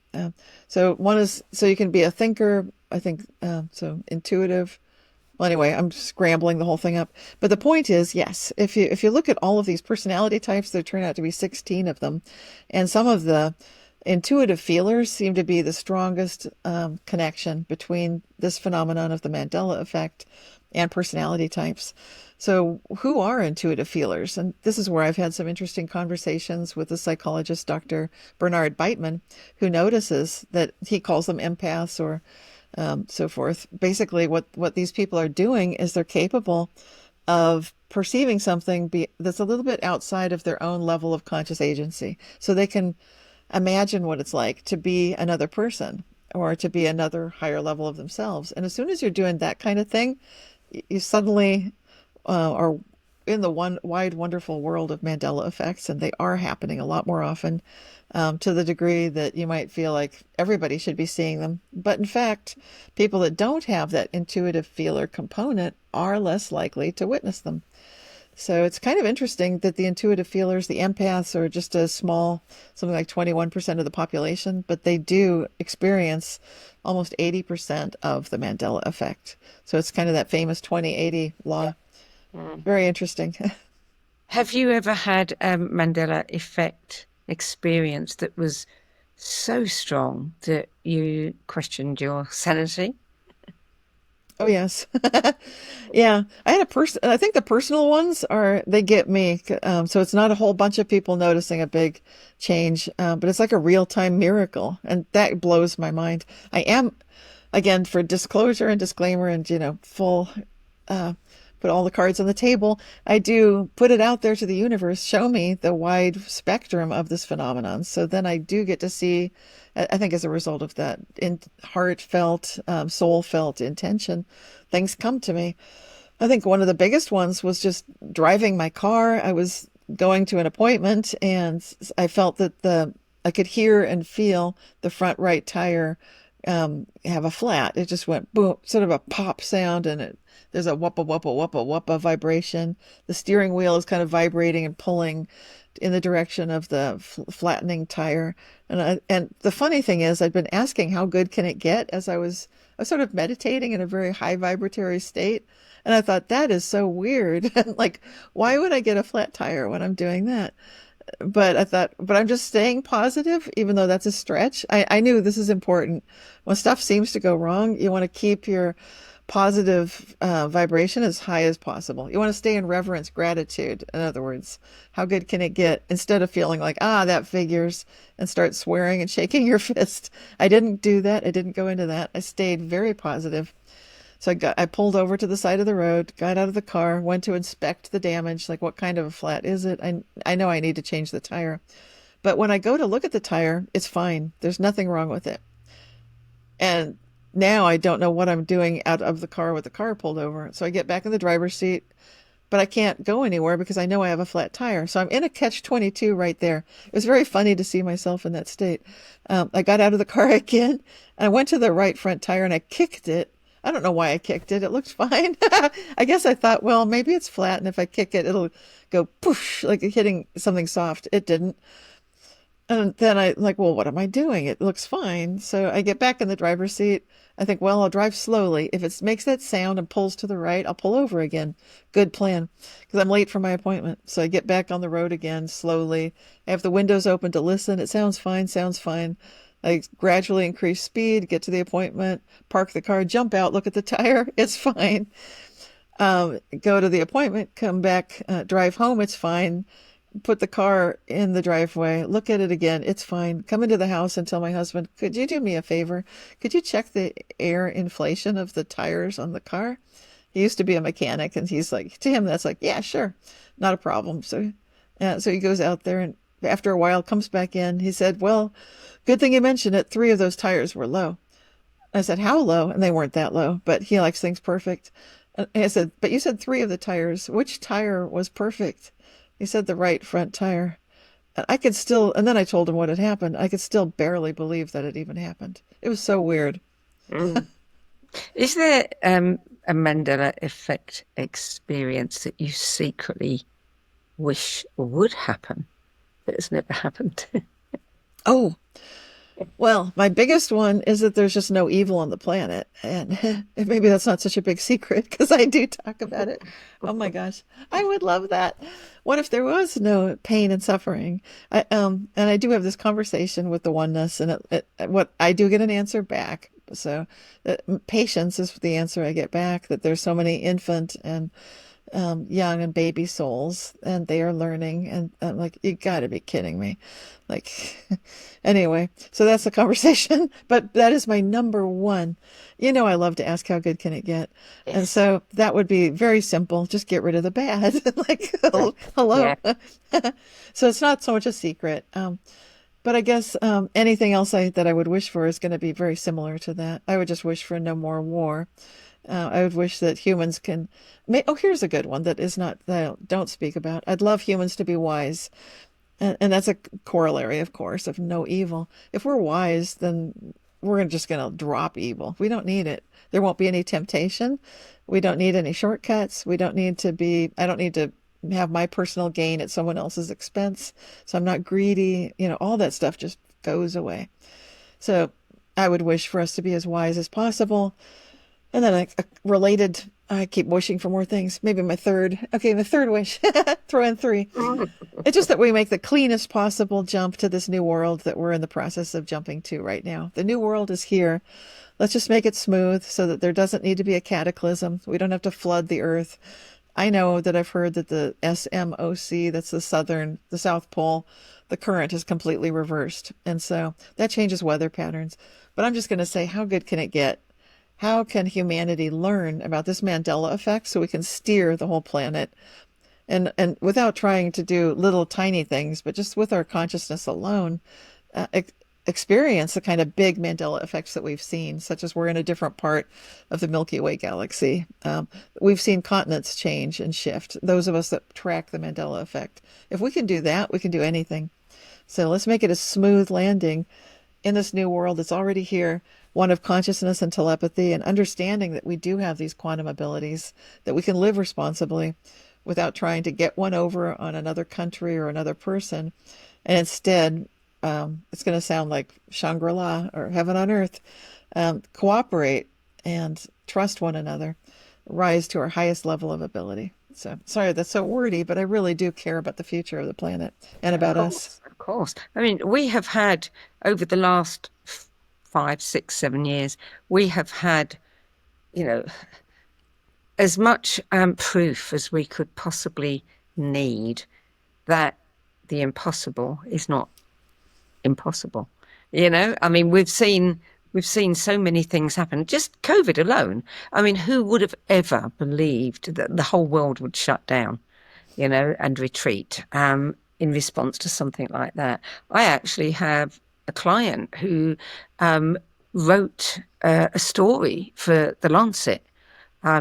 So one is, so you can be a thinker, I think, so intuitive. Well, anyway, I'm scrambling the whole thing up. But the point is, yes, if you look at all of these personality types, there turn out to be 16 of them. And some of the intuitive feelers seem to be the strongest connection between this phenomenon of the Mandela effect and personality types. So who are intuitive feelers? And this is where I've had some interesting conversations with the psychologist, Dr. Bernard Beitman, who notices that he calls them empaths or so forth. Basically, what these people are doing is they're capable of perceiving something that's a little bit outside of their own level of conscious agency. So they can imagine what it's like to be another person or to be another higher level of themselves. And as soon as you're doing that kind of thing, you suddenly are in the wide, wonderful world of Mandela effects, and they are happening a lot more often, to the degree that you might feel like everybody should be seeing them. But in fact, people that don't have that intuitive feeler component are less likely to witness them. So it's kind of interesting that the intuitive feelers, the empaths, are just a small, something like 21% of the population, but they do experience almost 80% of the Mandela effect. So it's kind of that famous 20-80 law. Very interesting. Have you ever had a Mandela effect experience that was so strong that you questioned your sanity? Oh, yes. Yeah. I had I think the personal ones they get me. So it's not a whole bunch of people noticing a big change, but it's like a real-time miracle. And that blows my mind. I am, again, for disclosure and disclaimer and, full, put all the cards on the table, I do put it out there to the universe, show me the wide spectrum of this phenomenon. So then I do get to see, I think as a result of that heartfelt, soul-felt intention, things come to me. I think one of the biggest ones was just driving my car. I was going to an appointment and I felt that I could hear and feel the front right tire have a flat. It just went boom, sort of a pop sound, and there's a whoppa whoppa whoppa whoppa vibration. The steering wheel is kind of vibrating and pulling in the direction of the flattening tire. And the funny thing is, I'd been asking how good can it get as I was sort of meditating in a very high vibratory state. And I thought, that is so weird. Like, why would I get a flat tire when I'm doing that? But I thought, but I'm just staying positive, even though that's a stretch. I knew this is important. When stuff seems to go wrong, you want to keep your positive vibration as high as possible. You want to stay in reverence, gratitude. In other words, how good can it get? Instead of feeling like, that figures, and start swearing and shaking your fist. I didn't do that. I didn't go into that. I stayed very positive. So I pulled over to the side of the road, got out of the car, went to inspect the damage, like what kind of a flat is it? I know I need to change the tire. But when I go to look at the tire, it's fine. There's nothing wrong with it. And now I don't know what I'm doing out of the car with the car pulled over. So I get back in the driver's seat, but I can't go anywhere because I know I have a flat tire. So I'm in a catch-22 right there. It was very funny to see myself in that state. I got out of the car again, and I went to the right front tire and I kicked it. I don't know why I kicked it. It looked fine. I guess I thought, well, maybe it's flat, and if I kick it, it'll go poosh, like hitting something soft. It didn't. And then I like, well, what am I doing? It looks fine. So I get back in the driver's seat. I think, well, I'll drive slowly. If it makes that sound and pulls to the right, I'll pull over again. Good plan, because I'm late for my appointment. So I get back on the road again slowly. I have the windows open to listen. It sounds fine, sounds fine. I gradually increase speed, get to the appointment, park the car, jump out, look at the tire. It's fine. Go to the appointment, come back, drive home. It's fine. Put the car in the driveway, look at it again. It's fine. Come into the house and tell my husband, could you do me a favor? Could you check the air inflation of the tires on the car? He used to be a mechanic, and he's like, to him, that's like, yeah, sure, not a problem. So he goes out there, and after a while comes back in. He said, well, good thing you mentioned it. 3 of those tires were low. I said, how low? And they weren't that low, but he likes things perfect. And I said, but you said 3 of the tires. Which tire was perfect? He said the right front tire. And I could still, and then I told him what had happened. I could still barely believe that it even happened. It was so weird. Mm. Is there a Mandela Effect experience that you secretly wish would happen that has never happened? Oh, well, my biggest one is that there's just no evil on the planet. And maybe that's not such a big secret because I do talk about it. Oh my gosh, I would love that. What if there was no pain and suffering? And I do have this conversation with the oneness, and what I do get an answer back. So patience is the answer I get back, that there's so many infant and young and baby souls, and they are learning. And I'm like, you got to be kidding me. Like, anyway, so that's the conversation. But that is my number one. You know, I love to ask, how good can it get? Yes. And so that would be very simple. Just get rid of the bad. Like, hello. Yeah. So it's not so much a secret. But I guess anything else that I would wish for is going to be very similar to that. I would just wish for no more war. I would wish that humans can. Oh, here's a good one that is not, that I don't speak about. I'd love humans to be wise. And that's a corollary, of course, of no evil. If we're wise, then we're just going to drop evil. We don't need it. There won't be any temptation. We don't need any shortcuts. We don't need to be, I don't need to have my personal gain at someone else's expense. So I'm not greedy. You know, all that stuff just goes away. So I would wish for us to be as wise as possible. And then a related, I keep wishing for more things. Maybe my third wish, throw in 3. It's just that we make the cleanest possible jump to this new world that we're in the process of jumping to right now. The new world is here. Let's just make it smooth so that there doesn't need to be a cataclysm. We don't have to flood the earth. I know that I've heard that the SMOC, that's the South Pole, the current is completely reversed. And so that changes weather patterns. But I'm just going to say, how good can it get? How can humanity learn about this Mandela effect so we can steer the whole planet, and without trying to do little tiny things, but just with our consciousness alone, experience the kind of big Mandela effects that we've seen, such as we're in a different part of the Milky Way galaxy. We've seen continents change and shift, those of us that track the Mandela effect. If we can do that, we can do anything. So let's make it a smooth landing in this new world that's already here, one of consciousness and telepathy, and understanding that we do have these quantum abilities, that we can live responsibly without trying to get one over on another country or another person. And instead, it's going to sound like Shangri-La or heaven on earth, cooperate and trust one another, rise to our highest level of ability. So sorry, that's so wordy, but I really do care about the future of the planet and about us. Of course. I mean, we have had, over the last 5, 6, 7 years, we have had, as much proof as we could possibly need that the impossible is not impossible. I mean, we've seen so many things happen. Just COVID alone. I mean, who would have ever believed that the whole world would shut down, and retreat in response to something like that? I actually have a client who wrote a story for The Lancet.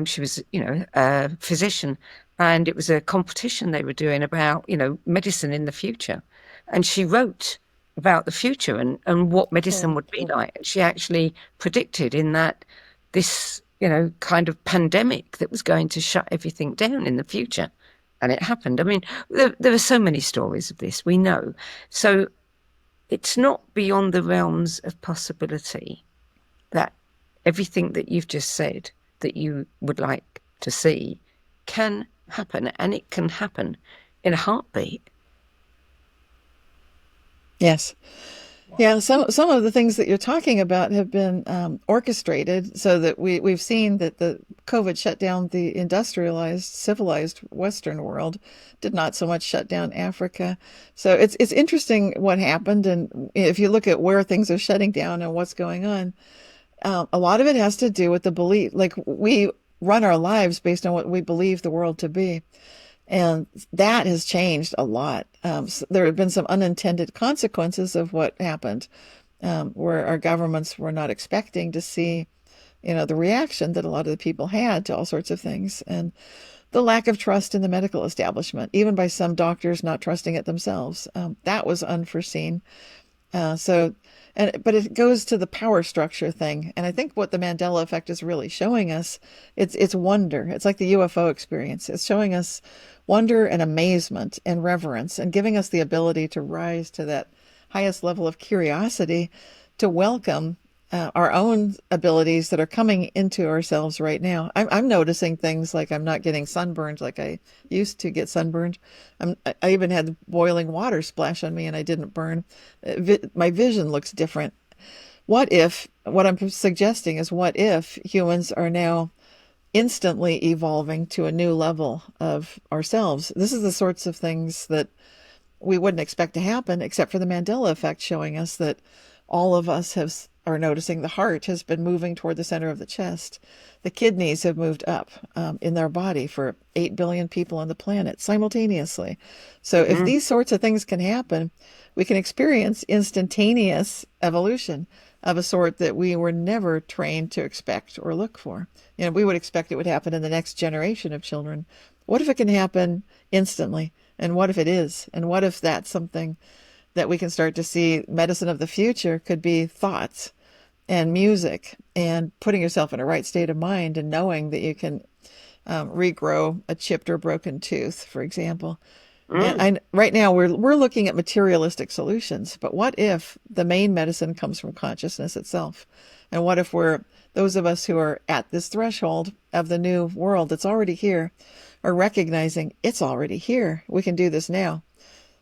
She was, a physician, and it was a competition they were doing about, medicine in the future. And she wrote about the future and what medicine would be like. And she actually predicted in that this, kind of pandemic that was going to shut everything down in the future. And it happened. I mean, there are so many stories of this, we know. So it's not beyond the realms of possibility that everything that you've just said that you would like to see can happen, and it can happen in a heartbeat. Yes. Yeah, some of the things that you're talking about have been orchestrated so that we've seen that the COVID shut down the industrialized, civilized Western world, did not so much shut down Africa. So it's interesting what happened, and if you look at where things are shutting down and what's going on, a lot of it has to do with the belief. Like, we run our lives based on what we believe the world to be. And that has changed a lot. So there have been some unintended consequences of what happened, where our governments were not expecting to see, the reaction that a lot of the people had to all sorts of things, and the lack of trust in the medical establishment, even by some doctors not trusting it themselves. That was unforeseen. But it goes to the power structure thing. And I think what the Mandela Effect is really showing us, it's wonder. It's like the UFO experience. It's showing us wonder and amazement and reverence, and giving us the ability to rise to that highest level of curiosity, to welcome our own abilities that are coming into ourselves right now. I'm noticing things like I'm not getting sunburned like I used to get sunburned. I even had boiling water splash on me and I didn't burn. My vision looks different. What I'm suggesting is, what if humans are now instantly evolving to a new level of ourselves? This is the sorts of things that we wouldn't expect to happen, except for the Mandela Effect showing us that all of us are noticing the heart has been moving toward the center of the chest. The kidneys have moved up in their body for 8 billion people on the planet simultaneously. So if these sorts of things can happen, we can experience instantaneous evolution of a sort that we were never trained to expect or look for. We would expect it would happen in the next generation of children. What if it can happen instantly? And what if it is? And what if that's something that we can start to see? Medicine of the future could be thoughts and music and putting yourself in a right state of mind, and knowing that you can regrow a chipped or broken tooth, for example. And right now we're looking at materialistic solutions, but what if the main medicine comes from consciousness itself? And what if those of us who are at this threshold of the new world that's already here are recognizing it's already here? We can do this now.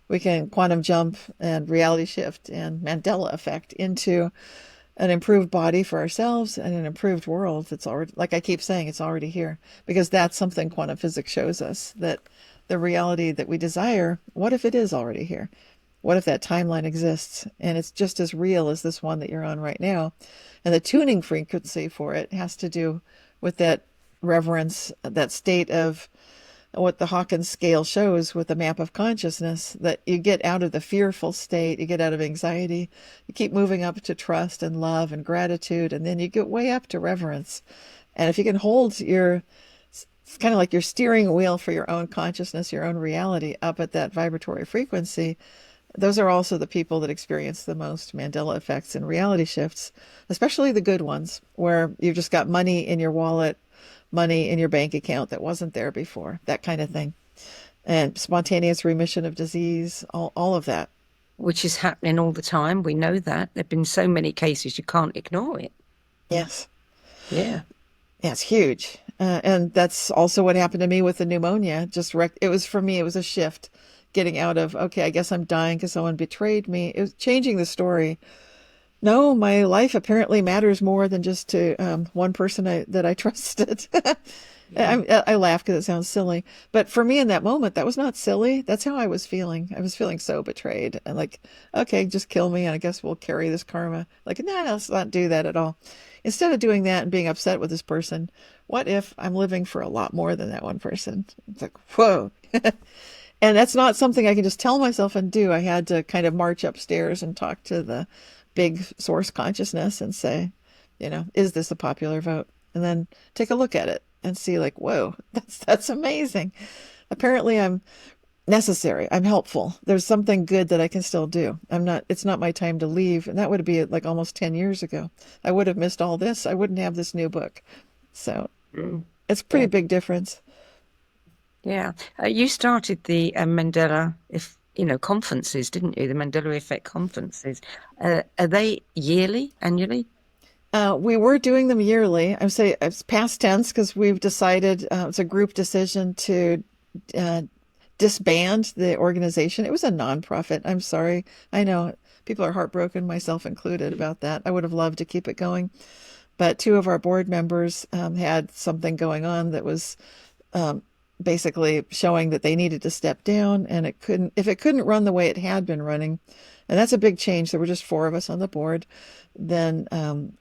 We can quantum jump and reality shift and Mandela Effect into an improved body for ourselves and an improved world that's already, like I keep saying, it's already here. Because that's something quantum physics shows us, that the reality that we desire, what if it is already here? What if that timeline exists and it's just as real as this one that you're on right now? And the tuning frequency for it has to do with that reverence, that state of what the Hawkins scale shows with the map of consciousness, that you get out of the fearful state, you get out of anxiety, you keep moving up to trust and love and gratitude, and then you get way up to reverence. And if you can hold it's kind of like your steering wheel for your own consciousness, your own reality up at that vibratory frequency, those are also the people that experience the most Mandela effects and reality shifts, especially the good ones, where you've just got money in your wallet, money in your bank account that wasn't there before, that kind of thing. And spontaneous remission of disease, all of that. Which is happening all the time. We know that. There have been so many cases, you can't ignore it. Yes. Yeah. Yeah, it's huge. And that's also what happened to me with the pneumonia. It was, for me, it was a shift, getting out of, okay, I guess I'm dying because someone betrayed me. It was changing the story. No, my life apparently matters more than just to one person that I trusted. I laugh because it sounds silly. But for me in that moment, that was not silly. That's how I was feeling. I was feeling so betrayed. And like, okay, just kill me and I guess we'll carry this karma. Like, no, let's not do that at all. Instead of doing that and being upset with this person, what if I'm living for a lot more than that one person? It's like, whoa. And that's not something I can just tell myself and do. I had to kind of march upstairs and talk to the big source consciousness and say, is this a popular vote? And then take a look at it and see like, whoa, that's amazing. Apparently I'm necessary. I'm helpful. There's something good that I can still do. It's not my time to leave. And that would be like almost 10 years ago. I would have missed all this. I wouldn't have this new book. So it's a pretty Yeah. big difference. Yeah. You started the Mandela, conferences, didn't you? The Mandela Effect conferences. Are they yearly, annually? We were doing them yearly. I would say it's past tense because we've decided it's a group decision to uh, disband the organization. It was a nonprofit. I'm sorry. I know people are heartbroken, myself included, about that. I would have loved to keep it going. But two of our board members had something going on that was basically showing that they needed to step down, and if it couldn't run the way it had been running, and that's a big change. There were just four of us on the board. Then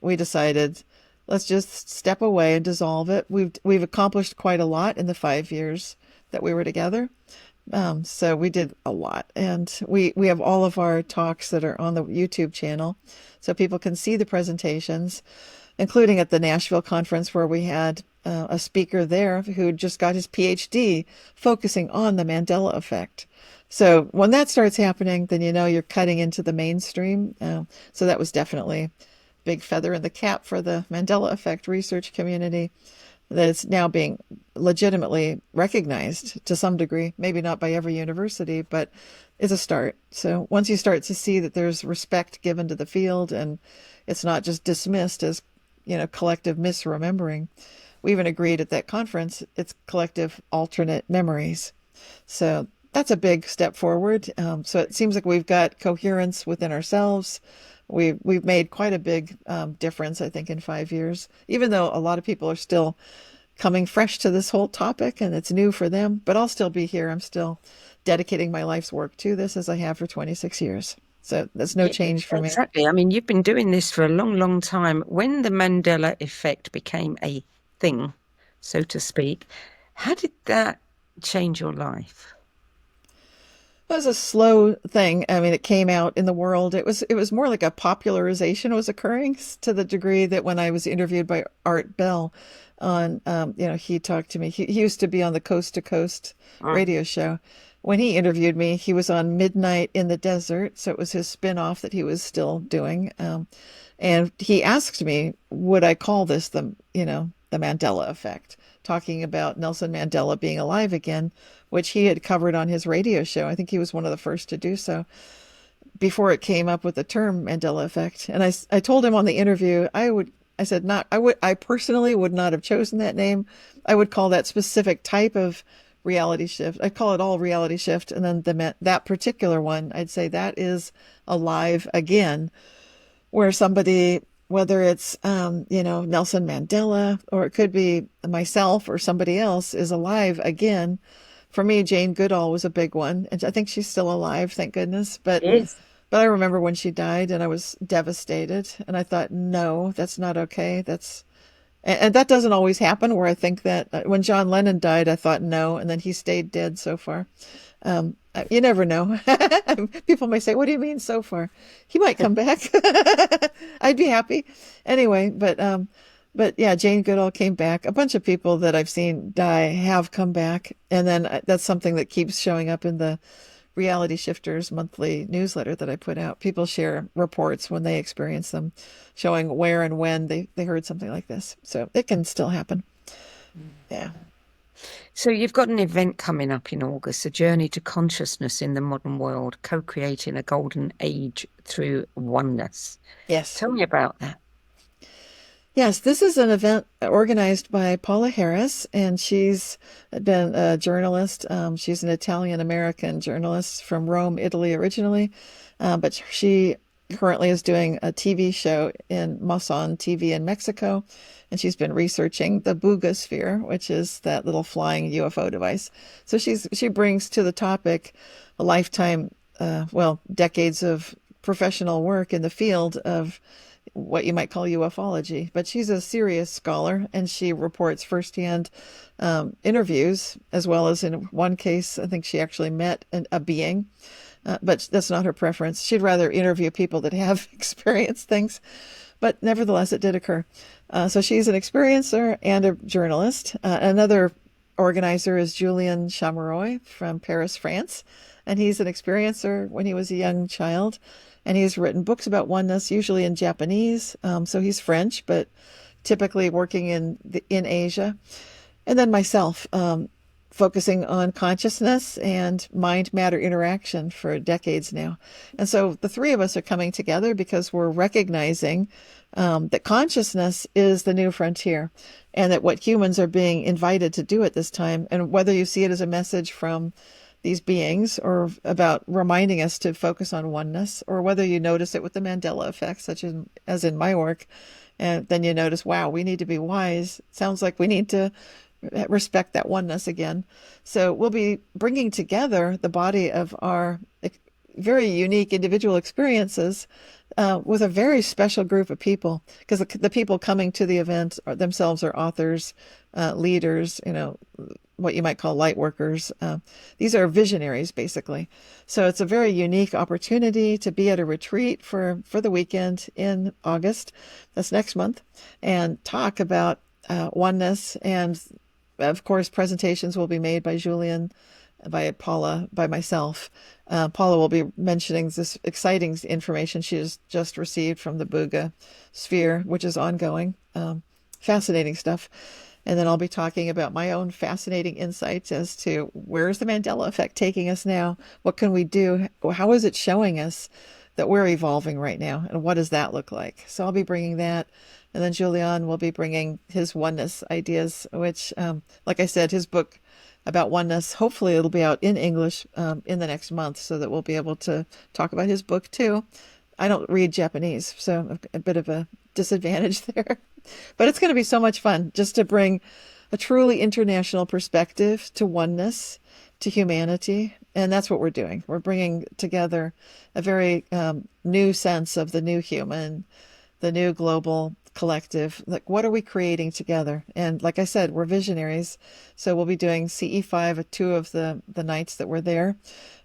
we decided, let's just step away and dissolve it. We've accomplished quite a lot in the 5 years that we were together. So we did a lot, and we have all of our talks that are on the YouTube channel, so people can see the presentations, including at the Nashville conference where we had a speaker there who just got his PhD focusing on the Mandela effect. So when that starts happening, then you're cutting into the mainstream. So that was definitely a big feather in the cap for the Mandela effect research community, that it's now being legitimately recognized to some degree, maybe not by every university, but it's a start. So once you start to see that there's respect given to the field and it's not just dismissed as, collective misremembering. We even agreed at that conference, it's collective alternate memories. So that's a big step forward. So it seems like we've got coherence within ourselves. We've made quite a big difference, I think, in 5 years, even though a lot of people are still coming fresh to this whole topic and it's new for them, but I'll still be here. I'm still dedicating my life's work to this as I have for 26 years. So there's no change for me. Exactly. I mean, you've been doing this for a long, long time. When the Mandela effect became a thing, so to speak, how did that change your life? It was a slow thing. I mean, it came out in the world. It was more like a popularization was occurring to the degree that when I was interviewed by Art Bell on, he talked to me. He used to be on the Coast to Coast radio show. When he interviewed me, he was on Midnight in the Desert, so it was his spin-off that he was still doing. And he asked me, would I call this the Mandela effect, talking about Nelson Mandela being alive again, which he had covered on his radio show. I think he was one of the first to do so before it came up with the term Mandela effect. And I told him on the interview, I personally would not have chosen that name. I would call that specific type of reality shift. I'd call it all reality shift. And then that particular one, I'd say that is alive again, where somebody, whether it's, Nelson Mandela, or it could be myself or somebody else, is alive again. For me, Jane Goodall was a big one, and I think she's still alive, thank goodness. But Yes. I remember when she died, and I was devastated, and I thought, no, that's not okay. And that doesn't always happen. Where I think that when John Lennon died, I thought no, and then he stayed dead so far. You never know. People may say, "What do you mean so far?" He might come back. I'd be happy anyway. But yeah, Jane Goodall came back. A bunch of people that I've seen die have come back. And then that's something that keeps showing up in the Reality Shifters monthly newsletter that I put out. People share reports when they experience them, showing where and when they heard something like this. So it can still happen. Yeah. So you've got an event coming up in August, a journey to consciousness in the modern world, co-creating a golden age through oneness. Yes. Tell me about that. Yes, this is an event organized by Paula Harris, and she's been a journalist. She's an Italian-American journalist from Rome, Italy originally, but she currently is doing a TV show in Mason TV in Mexico, and she's been researching the Buga sphere, which is that little flying UFO device. So she brings to the topic a lifetime, decades of professional work in the field of what you might call ufology, but she's a serious scholar, and she reports firsthand interviews, as well as in one case, I think she actually met a being but that's not her preference. She'd rather interview people that have experienced things. But nevertheless, it did occur. So she's an experiencer and a journalist. Another organizer is Julien Chameroy from Paris, France. And he's an experiencer when he was a young child. And he's written books about oneness, usually in Japanese. So he's French, but typically working in Asia. And then myself, focusing on consciousness and mind-matter interaction for decades now. And so the three of us are coming together because we're recognizing that consciousness is the new frontier, and that what humans are being invited to do at this time, and whether you see it as a message from these beings or about reminding us to focus on oneness, or whether you notice it with the Mandela Effect, as in my work, and then you notice, wow, we need to be wise. Sounds like we need to respect that oneness again. So we'll be bringing together the body of our very unique individual experiences with a very special group of people, because the people coming to the event themselves are authors, leaders, what you might call light workers. These are visionaries, basically. So it's a very unique opportunity to be at a retreat for the weekend in August, that's next month, and talk about oneness. And of course, presentations will be made by Julien, by Paula, by myself. Paula will be mentioning this exciting information she has just received from the Buga sphere, which is ongoing. Fascinating stuff. And then I'll be talking about my own fascinating insights as to where's the Mandela Effect taking us now? What can we do? How is it showing us that we're evolving right now? And what does that look like? So I'll be bringing that. And then Julien will be bringing his oneness ideas, which, like I said, his book about oneness, hopefully it'll be out in English in the next month, so that we'll be able to talk about his book too. I don't read Japanese, so a bit of a disadvantage there. But it's going to be so much fun just to bring a truly international perspective to oneness, to humanity. And that's what we're doing. We're bringing together a very new sense of the new human, the new global collective. Like, what are we creating together? And like I said, we're visionaries. So we'll be doing CE5 at 2 of the nights that we're there.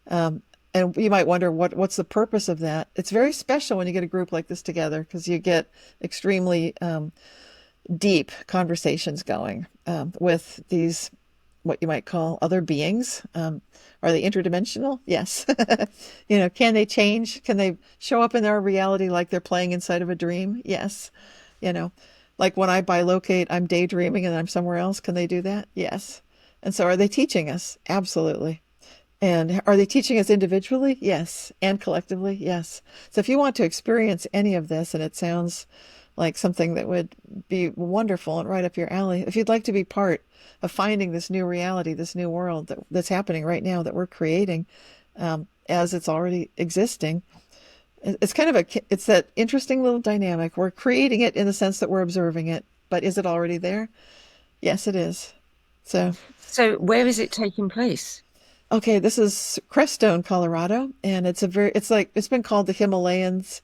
And you might wonder, what's the purpose of that? It's very special when you get a group like this together, because you get extremely deep conversations going with these, what you might call other beings. Are they interdimensional? Yes. Can they change? Can they show up in our reality like they're playing inside of a dream? Yes. Like when I bilocate, I'm daydreaming and I'm somewhere else. Can they do that? Yes. And so are they teaching us? Absolutely. And are they teaching us individually? Yes. And collectively? Yes. So if you want to experience any of this, and it sounds like something that would be wonderful and right up your alley, if you'd like to be part of finding this new reality, this new world that's happening right now, that we're creating as it's already existing, it's kind of it's that interesting little dynamic. We're creating it in the sense that we're observing it, but is it already there? Yes, it is. So where is it taking place? Okay, this is Crestone, Colorado, and it's been called the Himalayas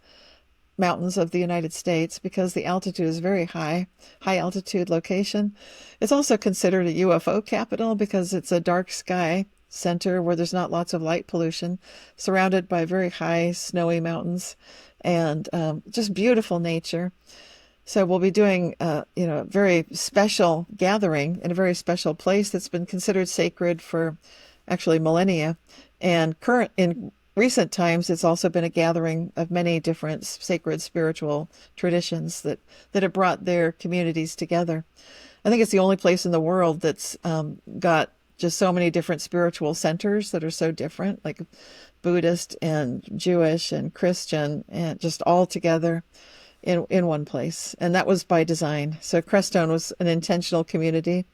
mountains of the United States because the altitude is very high altitude location. It's also considered a UFO capital because it's a dark sky center where there's not lots of light pollution, surrounded by very high snowy mountains and just beautiful nature. So we'll be doing a very special gathering in a very special place that's been considered sacred for actually millennia, and in recent times it's also been a gathering of many different sacred spiritual traditions that have brought their communities together. I think it's the only place in the world that's got just so many different spiritual centers that are so different, like Buddhist and Jewish and Christian, and just all together in one place. And that was by design. So Crestone was an intentional community.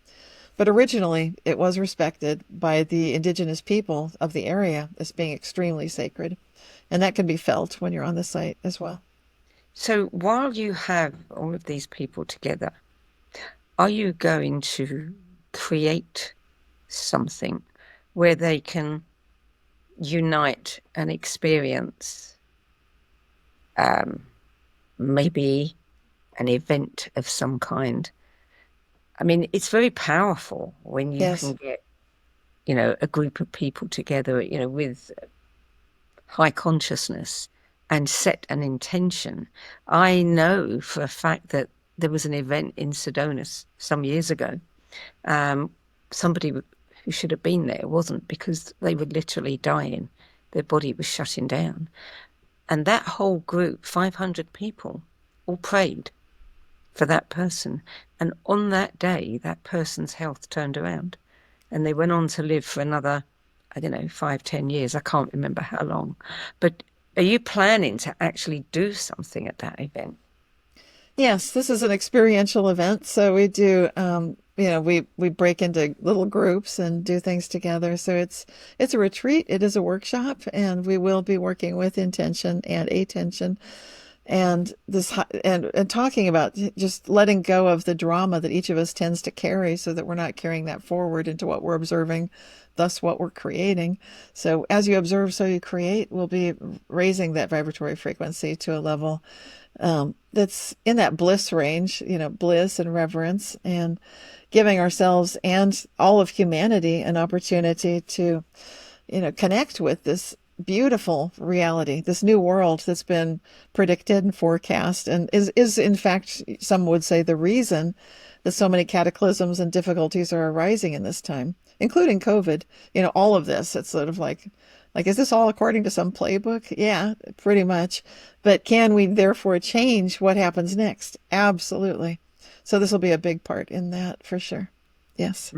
But originally, it was respected by the indigenous people of the area as being extremely sacred. And that can be felt when you're on the site as well. So while you have all of these people together, are you going to create something where they can unite and experience maybe an event of some kind? I mean, it's very powerful when you Yes. can get, a group of people together, with high consciousness and set an intention. I know for a fact that there was an event in Sedona some years ago. Somebody who should have been there wasn't, because they were literally dying. Their body was shutting down. And that whole group, 500 people, all prayed for that person. And on that day, that person's health turned around. And they went on to live for another, 5-10 years. I can't remember how long. But are you planning to actually do something at that event? Yes, this is an experiential event. So we do, we break into little groups and do things together. So it's a retreat. It is a workshop, and we will be working with intention and attention, and and talking about just letting go of the drama that each of us tends to carry, so that we're not carrying that forward into what we're observing, thus what we're creating. So as you observe, so you create. We'll be raising that vibratory frequency to a level that's in that bliss range, bliss and reverence, and giving ourselves and all of humanity an opportunity to, connect with this beautiful reality, this new world that's been predicted and forecast, and is in fact, some would say, the reason that so many cataclysms and difficulties are arising in this time, including COVID. All of this, it's sort of like, is this all according to some playbook? Yeah, pretty much. But can we therefore change what happens next? Absolutely. So this will be a big part in that, for sure. Yes.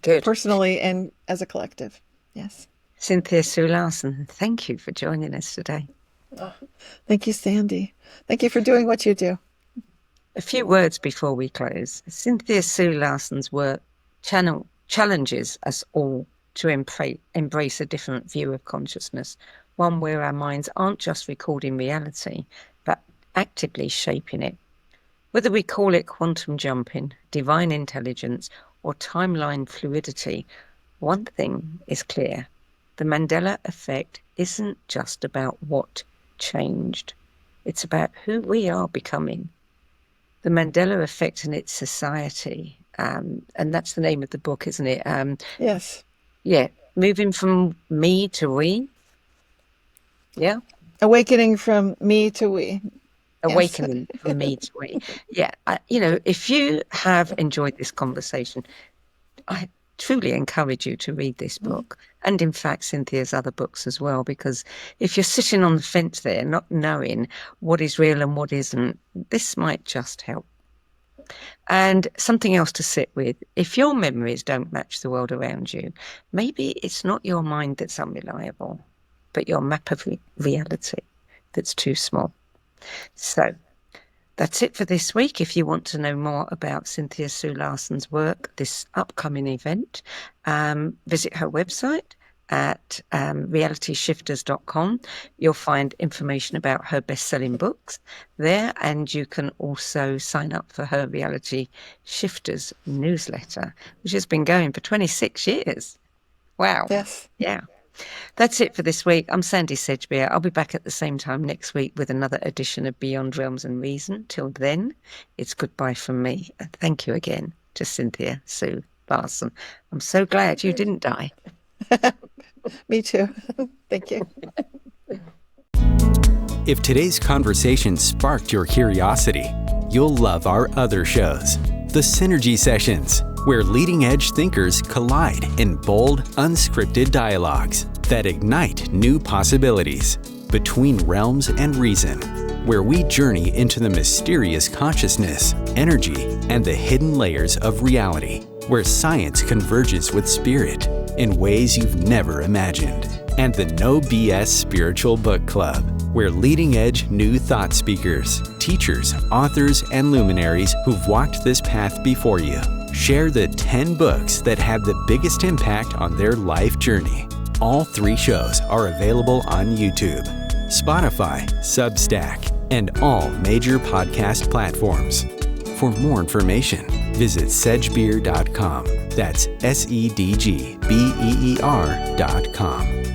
Good. Personally and as a collective. Yes. Cynthia Sue Larson, thank you for joining us today. Oh, thank you, Sandie. Thank you for doing what you do. A few words before we close. Cynthia Sue Larson's work challenges us all to embrace a different view of consciousness, one where our minds aren't just recording reality, but actively shaping it. Whether we call it quantum jumping, divine intelligence, or timeline fluidity, one thing is clear. The Mandela Effect isn't just about what changed. It's about who we are becoming. The Mandela Effect and its society, and that's the name of the book, isn't it? Yes. Yeah, moving from me to we. Yeah. Awakening from me to we. Awakening from me to we. Yeah. If you have enjoyed this conversation, I truly encourage you to read this book, and in fact Cynthia's other books as well, because if you're sitting on the fence there not knowing what is real and what isn't, this might just help. And something else to sit with: if your memories don't match the world around you, maybe it's not your mind that's unreliable, but your map of reality that's too small. So that's it for this week. If you want to know more about Cynthia Sue Larson's work, this upcoming event, visit her website at realityshifters.com. You'll find information about her best-selling books there, and you can also sign up for her Reality Shifters newsletter, which has been going for 26 years. Wow. Yes. Yeah. That's it for this week. I'm Sandie Sedgbeer. I'll be back at the same time next week with another edition of Beyond Realms and Reason. Till then, it's goodbye from me. And thank you again to Cynthia Sue Larson. I'm so glad you didn't die. Me too. Thank you. If today's conversation sparked your curiosity, you'll love our other shows. The Synergy Sessions, where leading-edge thinkers collide in bold, unscripted dialogues that ignite new possibilities. Between Realms and Reason, where we journey into the mysterious consciousness, energy, and the hidden layers of reality, where science converges with spirit in ways you've never imagined. And the No BS Spiritual Book Club, where leading-edge new thought speakers, teachers, authors, and luminaries who've walked this path before you share the 10 books that had the biggest impact on their life journey. All 3 shows are available on YouTube, Spotify, Substack, and all major podcast platforms. For more information, visit sedgbeer.com. That's SEDGBEER.com.